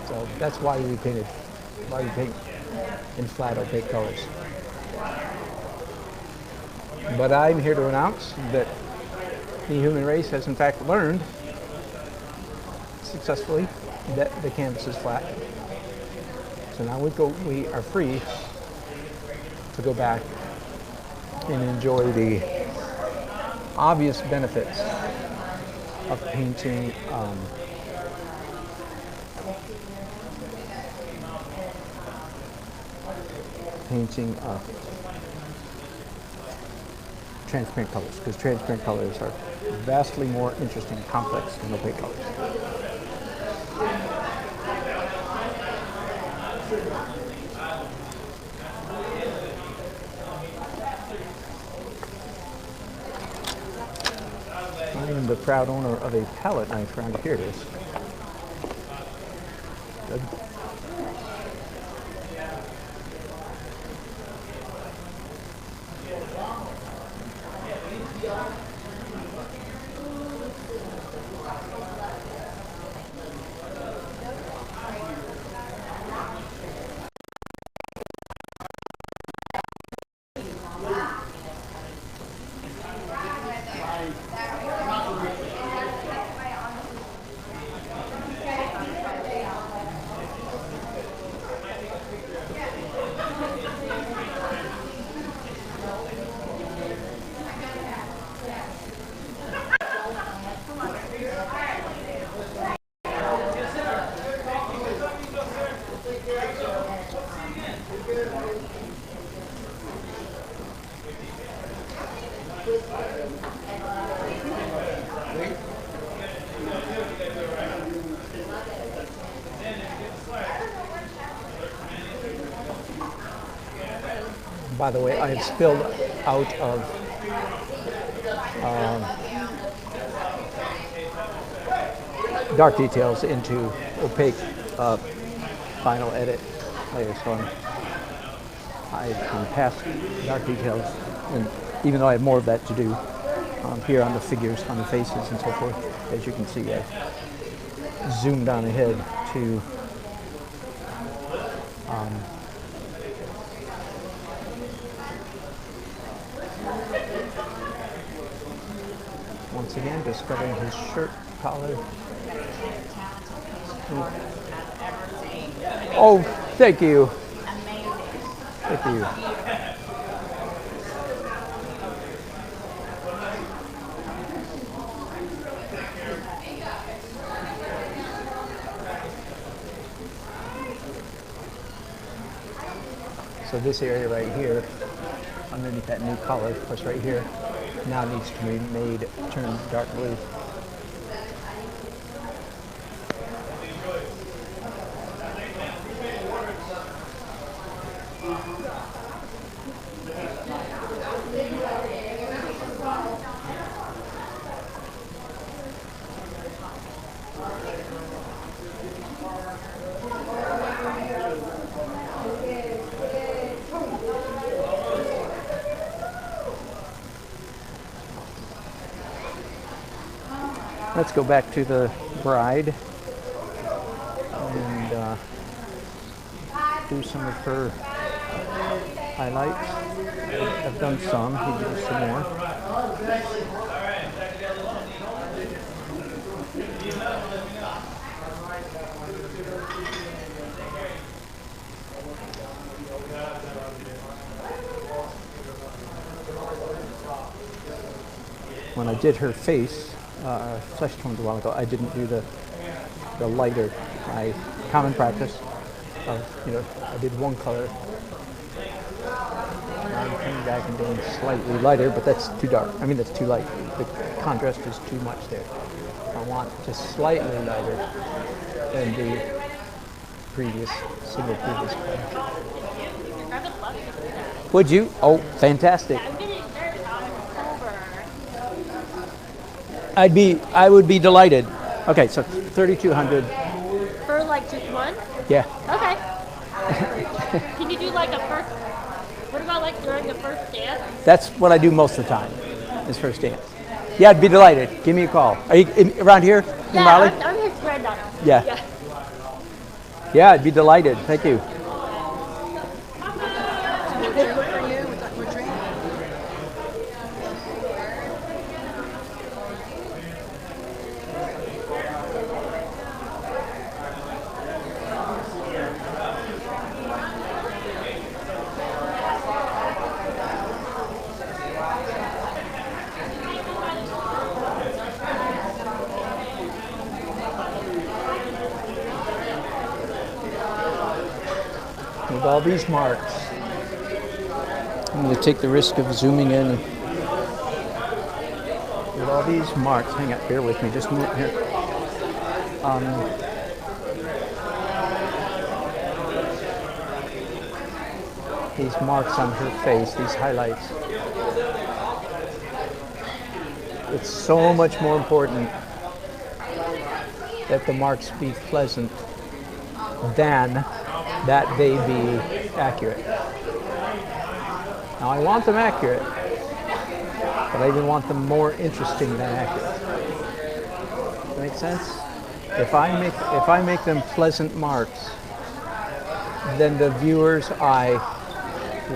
So that's why we paint in flat opaque colors. But I'm here to announce that the human race has in fact learned successfully that the canvas is flat. So now we are free to go back and enjoy the obvious benefits of painting transparent colors, because transparent colors are vastly more interesting and complex than opaque colors. I am the proud owner of a palette knife around here. It is. Good. By the way, I have spilled out of dark details into opaque final edit layer. So I can pass dark details, and even though I have more of that to do here on the figures, on the faces and so forth, as you can see, I zoomed on ahead to once again discovering his shirt collar. Oh, thank you. Thank you. So this area right here, underneath that new color, of course right here, now needs to be made turn dark blue. Let's go back to the bride and do some of her highlights. I've done some, he did some more. When I did her face, flesh tones a while ago, I didn't do the lighter. Common practice of, I did one color. Now I'm coming back and doing slightly lighter, but that's too dark. I mean, that's too light. The contrast is too much there. I want just slightly lighter than the previous color. Would you? Oh, fantastic. I would be delighted. Okay, so 3,200. For like just one? Yeah. Okay. Can you do like a first, what about like during the first dance? That's what I do most of the time, is first dance. Yeah, I'd be delighted. Give me a call. Are you around here in Raleigh? I'm his granddaughter. Yeah. Yeah, I'd be delighted. Thank you. With all these marks, I'm going to take the risk of zooming in. With all these marks, hang on, bear with me, just move here. These marks on her face, these highlights. It's so much more important that the marks be pleasant than that they be accurate. Now I want them accurate, but I even want them more interesting than accurate. Does that make sense? If I make them pleasant marks, then the viewer's eye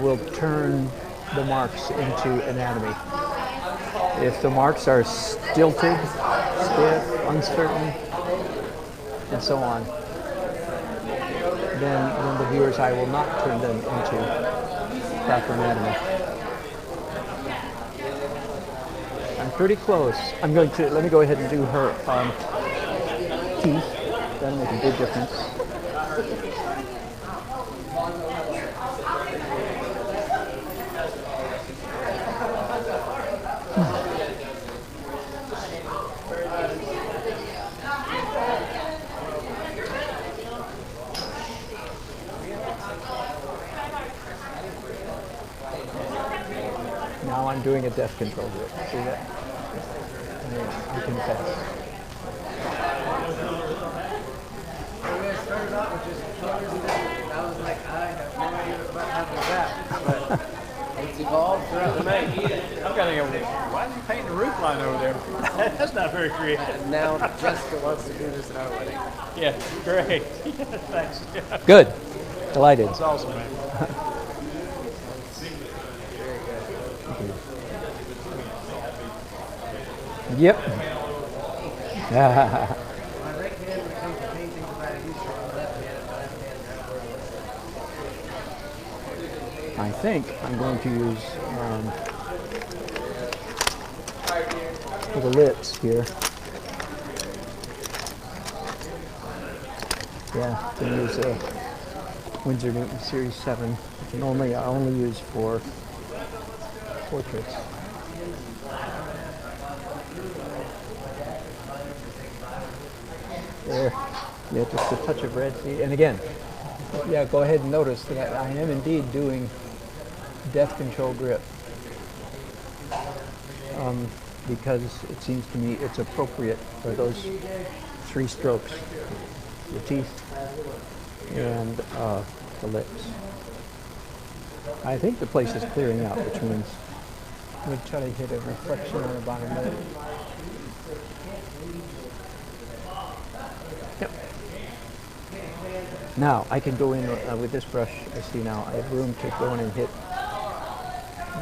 will turn the marks into anatomy. If the marks are stilted, stiff, uncertain, and so on, then the viewer's eye will not turn them into proper anatomy. I'm pretty close. Let me go ahead and do her teeth. That'll make a big difference. Now I'm doing a depth control here. See that? I can pass. but it's evolved throughout the making. I'm going to go, why is he painting a roof line over there? That's not very creative. And now Jessica wants to do this at our wedding. Yeah, great. Thanks. Yeah. Good. Delighted. That's awesome, man. Yep. I think I'm going to use for the lips here. Yeah, I'm going to use a Winsor Newton Series 7, which normally I only use for portraits. There, yeah, just a touch of red. See, and again, yeah, go ahead and notice that I am indeed doing depth control grip because it seems to me it's appropriate for those 3 strokes, the teeth and the lips. I think the place is clearing out, which means I'm going to try to hit a reflection on the bottom lip. Yep. Now I can go in with this brush. I see now I have room to go in and hit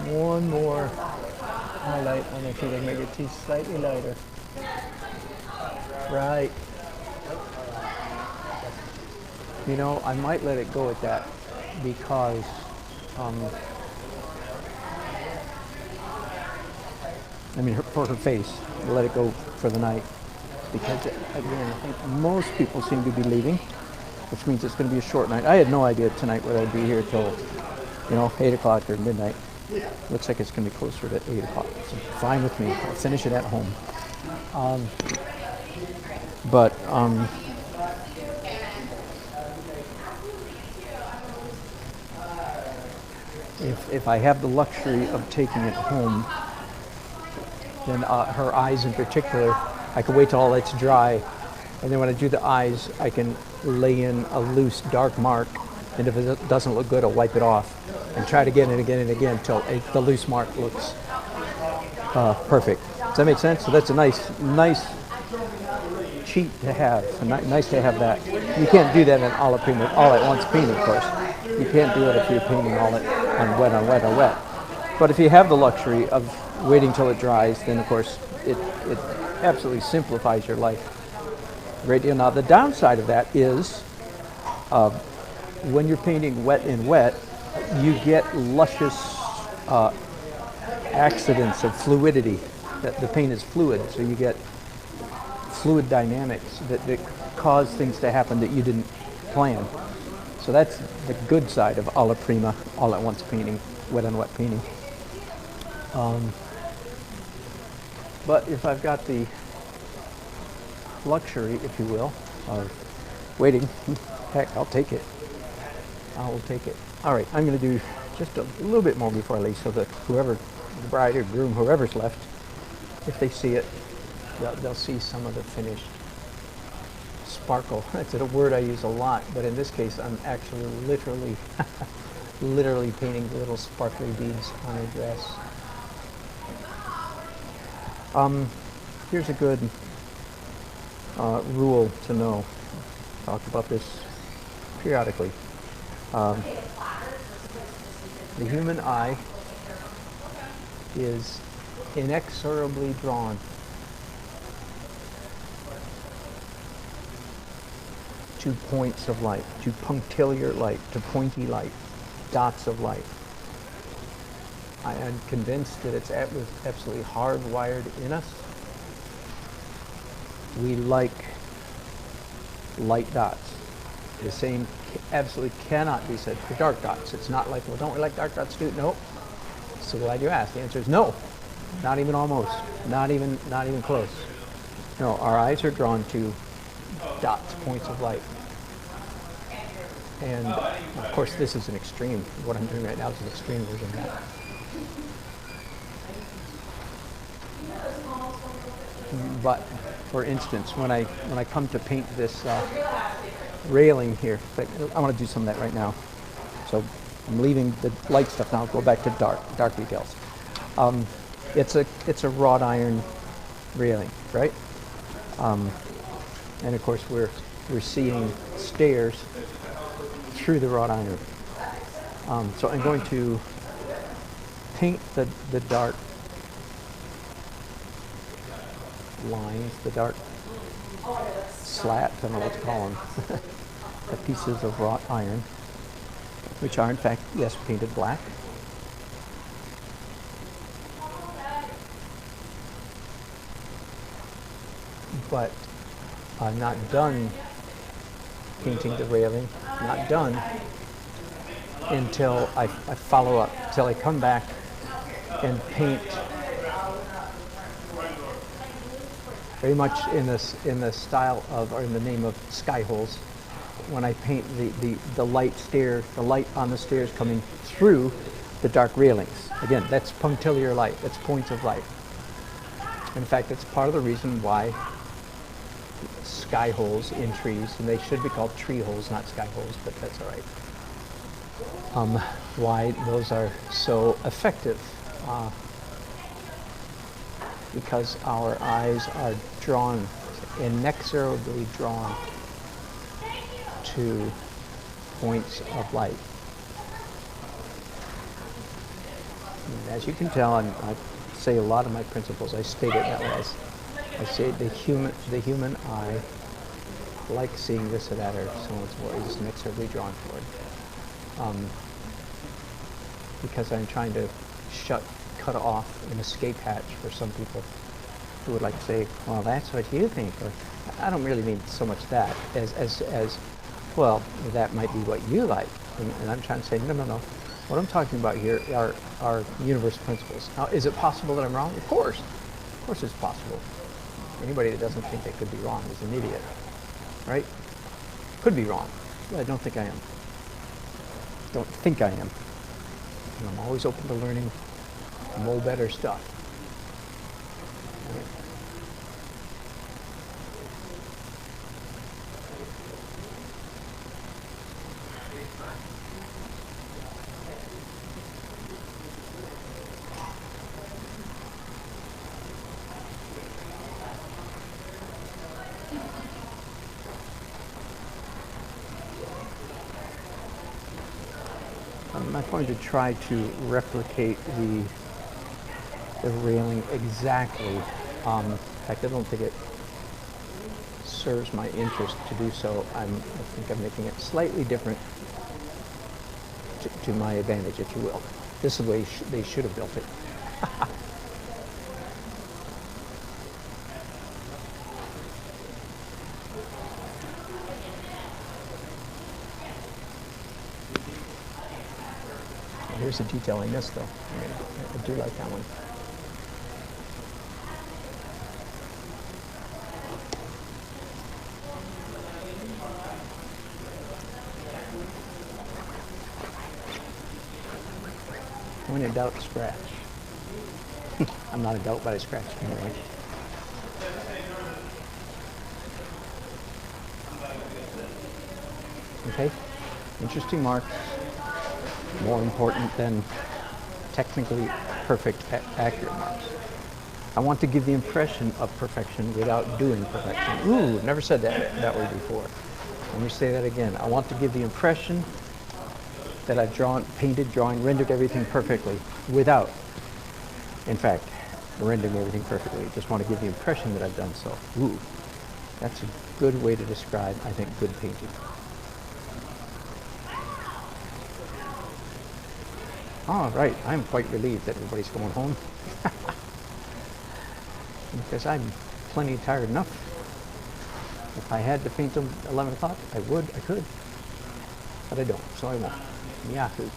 one more highlight on the teeth and make your teeth slightly lighter. Right. You know, I might let it go at that because I mean, for her face, let it go for the night because, again, I think most people seem to be leaving, which means it's going to be a short night. I had no idea tonight whether I'd be here till, 8 o'clock or midnight. Looks like it's going to be closer to 8 o'clock. So fine with me. I'll finish it at home. If I have the luxury of taking it home, then her eyes in particular, I can wait till all that's dry, and then when I do the eyes, I can lay in a loose dark mark, and if it doesn't look good, I'll wipe it off and try it again and again and again till the loose mark looks perfect. Does that make sense? So that's a nice cheat to have. Nice to have that. You can't do that in all at once painting, of course. You can't do it if you're painting all on wet. But if you have the luxury of waiting till it dries, then of course it absolutely simplifies your life a great deal. Now the downside of that is when you're painting wet in wet, you get luscious accidents of fluidity. The paint is fluid, so you get fluid dynamics that cause things to happen that you didn't plan. So that's the good side of alla prima, all at once painting, wet on wet painting. But if I've got the luxury, if you will, of waiting, heck, I'll take it. I will take it. All right, I'm going to do just a little bit more before I leave so that whoever, the bride or groom, whoever's left, if they see it, they'll see some of the finished sparkle. That's a word I use a lot, but in this case, I'm actually literally painting little sparkly beads on a dress. Here's a good rule to know. Talk about this periodically. The human eye is inexorably drawn to points of light, to punctiliar light, to pointy light, dots of light. I am convinced that it's absolutely hardwired in us. We like light dots. The same absolutely cannot be said for dark dots. It's not like, well, don't we like dark dots too? No. So glad you asked. The answer is no. Not even almost. Not even close. No, our eyes are drawn to dots, points of light. And of course, this is an extreme. What I'm doing right now is an extreme version of that. But for instance, when I come to paint this railing here, I want to do some of that right now. So I'm leaving the light stuff now. I'll go back to dark details. It's a wrought iron railing, right? And of course we're seeing stairs through the wrought iron. So I'm going to paint the dark lines, the dark slats, I don't know what to call them, the pieces of wrought iron, which are in fact, yes, painted black. But I'm not done painting the railing, not done until I follow up, until I come back and paint very much in the style of, or in the name of sky holes, when I paint the light stair, the light on the stairs coming through the dark railings. Again, that's punctiliar light, that's points of light. In fact, it's part of the reason why sky holes in trees, and they should be called tree holes, not sky holes, but that's all right. Why those are so effective. Because our eyes are drawn, inexorably drawn to points of light. And as you can tell, I say a lot of my principles, I state it that way. I say the human eye, like seeing this or that or so on and so forth, is inexorably drawn toward. Because I'm trying to cut off an escape hatch for some people who would like to say, well, that's what you think. Or I don't really mean so much that as well, that might be what you like. And I'm trying to say, no. What I'm talking about here are universal principles. Now, is it possible that I'm wrong? Of course. Of course it's possible. Anybody that doesn't think they could be wrong is an idiot, right? Could be wrong, but I don't think I am. Don't think I am. And I'm always open to learning more better stuff. Right? I'm not going to try to replicate the railing exactly. In fact, I don't think it serves my interest to do so. I think I'm making it slightly different to my advantage, if you will. This is the way they should have built it. Here's a detail I missed, though. I do like that one. When in doubt, scratch. I'm not in doubt, but I scratched anyway. Okay, interesting marks. More important than technically perfect, accurate marks. I want to give the impression of perfection without doing perfection. Ooh, never said that way before. Let me say that again. I want to give the impression that I've painted, rendered everything perfectly without, in fact, rendering everything perfectly. Just want to give the impression that I've done so. Ooh, that's a good way to describe, I think, good painting. All right, I'm quite relieved that everybody's going home. Because I'm plenty tired enough. If I had to paint them 11 o'clock, I could. But I don't, so I won't. Yahoo.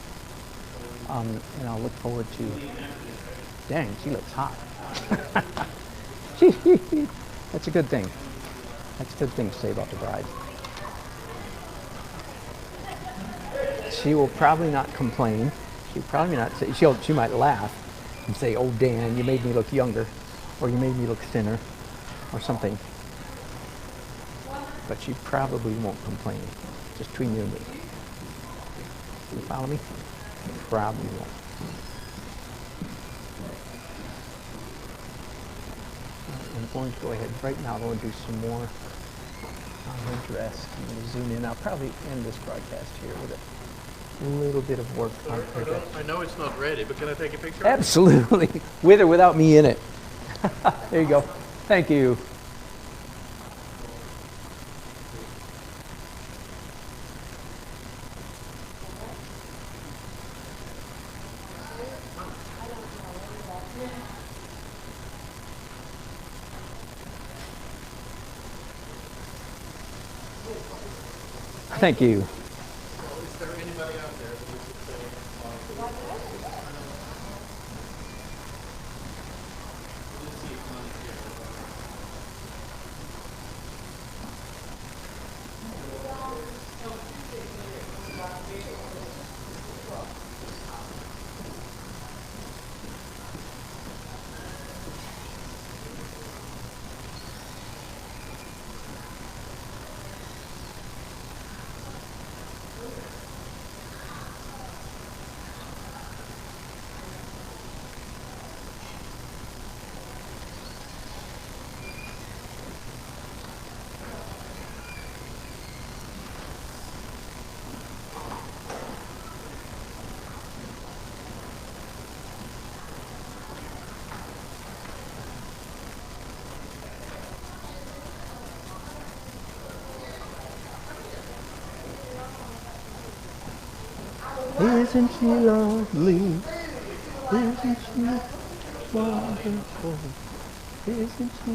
And I'll look forward to, dang, she looks hot. That's a good thing. That's a good thing to say about the bride. She will probably not complain. She probably not say, she might laugh and say, oh Dan, you made me look younger, or you made me look thinner, or something. But she probably won't complain, just between you and me. You follow me? problem. I'm going to go ahead right now. I'm going to do some more on her dress. I'm going to zoom in. I'll probably end this broadcast here with a little bit of work on her dress. I know it's not ready, but can I take a picture? Absolutely, with or without me in it. There you go. Thank you. Thank you. Is there anybody out there that we should say? Isn't she lovely? Isn't she wonderful? Isn't she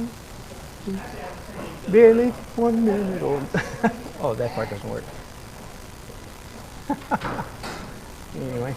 barely 1 minute old? Oh, that part doesn't work. Anyway.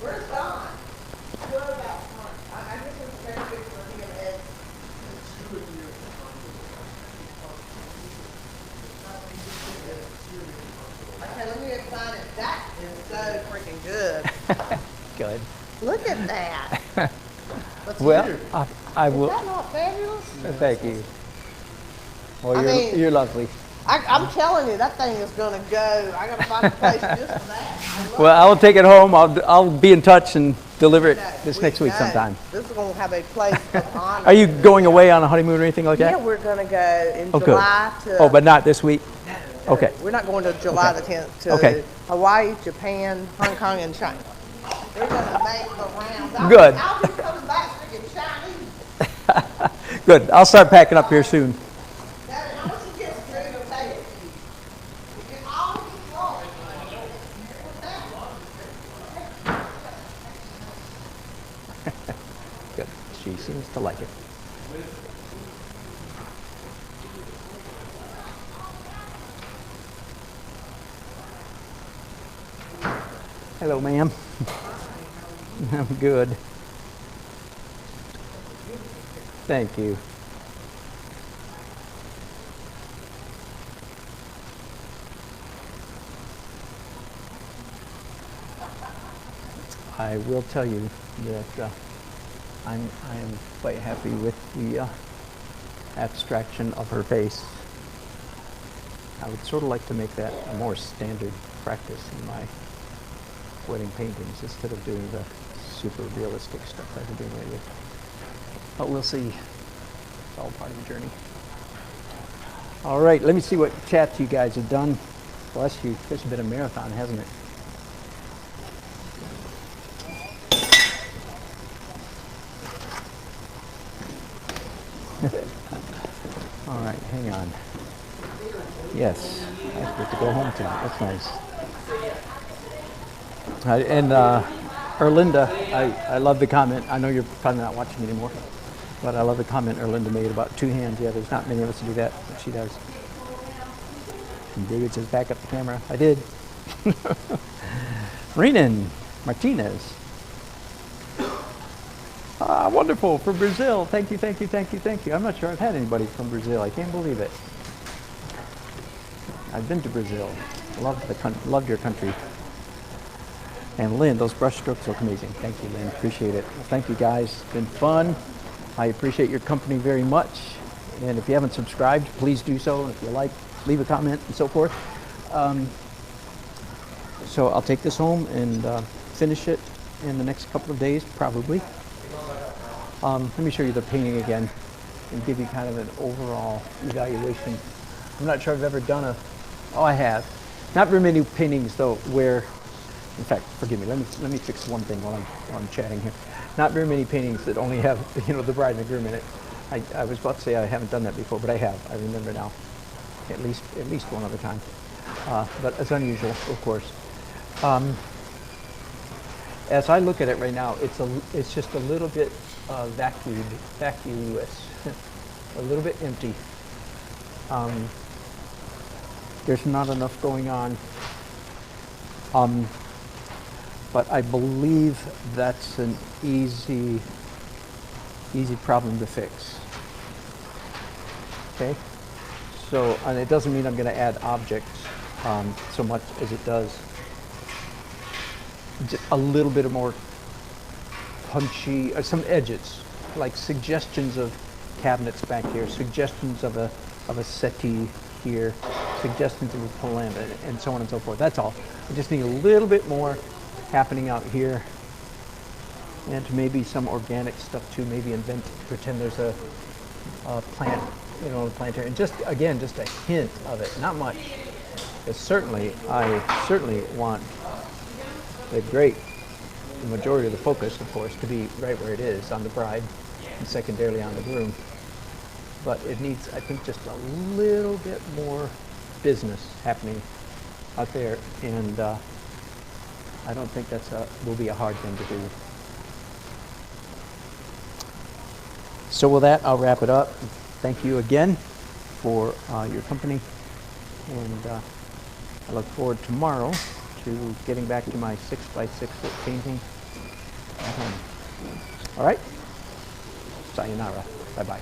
Where's Don? What about Don? I just want to take a picture of him and okay, let me explain it. That is so freaking good. Good. Look at that. Well, I will. Is that not fabulous? Thank you. Well, I mean, you're lovely. I'm telling you, that thing is going to go. I got to find a place just for that. Well, I'll take it home. I'll be in touch and deliver it this next week sometime. This is going to have a place of honor. Are you going away on a honeymoon or anything like that? Yeah, we're going to go in good. July to. Oh, but not this week? No, okay. We're not going to July the 10th to Hawaii, Japan, Hong Kong, and China. We're going to make the rounds. Good. I'll be coming back speaking Chinese. Good. I'll start packing up here soon. Good. She seems to like it. Hello, ma'am. I'm good. Thank you. I will tell you that I am quite happy with the abstraction of her face. I would sort of like to make that a more standard practice in my wedding paintings instead of doing the super realistic stuff I've been doing lately. But we'll see. It's all part of the journey. All right, let me see what chats you guys have done. Bless you. This has been a marathon, hasn't it? All right, hang on. Yes, I get to go home tonight. That's nice. And Erlinda, I love the comment. I know you're probably not watching anymore, but I love the comment Erlinda made about two hands. Yeah, there's not many of us who do that, but she does. And David says, back up the camera. I did. Renan Martinez. Ah, wonderful, from Brazil. Thank you, thank you, thank you, thank you. I'm not sure I've had anybody from Brazil. I can't believe it. I've been to Brazil. Loved your country. And Lynn, those brush strokes look amazing. Thank you, Lynn. Appreciate it. Well, thank you, guys. It's been fun. I appreciate your company very much. And if you haven't subscribed, please do so. And if you like, leave a comment and so forth. So I'll take this home and finish it in the next couple of days, probably. Let me show you the painting again and give you kind of an overall evaluation. I'm not sure I've ever done oh, I have. Not very many paintings though where, in fact, forgive me, let me fix one thing while I'm chatting here. Not very many paintings that only have, the bride and the groom in it. I was about to say I haven't done that before, but I have. I remember now, at least one other time. But it's unusual, of course. As I look at it right now, it's just a little bit vacuous, a little bit empty. There's not enough going on. But I believe that's an easy problem to fix. Okay? So, and it doesn't mean I'm going to add objects so much as it does just a little bit of more punchy, some edges, like suggestions of cabinets back here, suggestions of a settee here, suggestions of a polemic, and so on and so forth. That's all. I just need a little bit more happening out here, and maybe some organic stuff too. Maybe pretend there's a plant, a planter, and just again, just a hint of it, not much. Because I certainly want the majority of the focus, of course, to be right where it is on the bride, and secondarily on the groom. But it needs, I think, just a little bit more business happening out there, and I don't think will be a hard thing to do. So with that, I'll wrap it up. Thank you again for your company, and I look forward tomorrow to getting back to my 6x6 foot painting at home. All right? Sayonara. Bye-bye.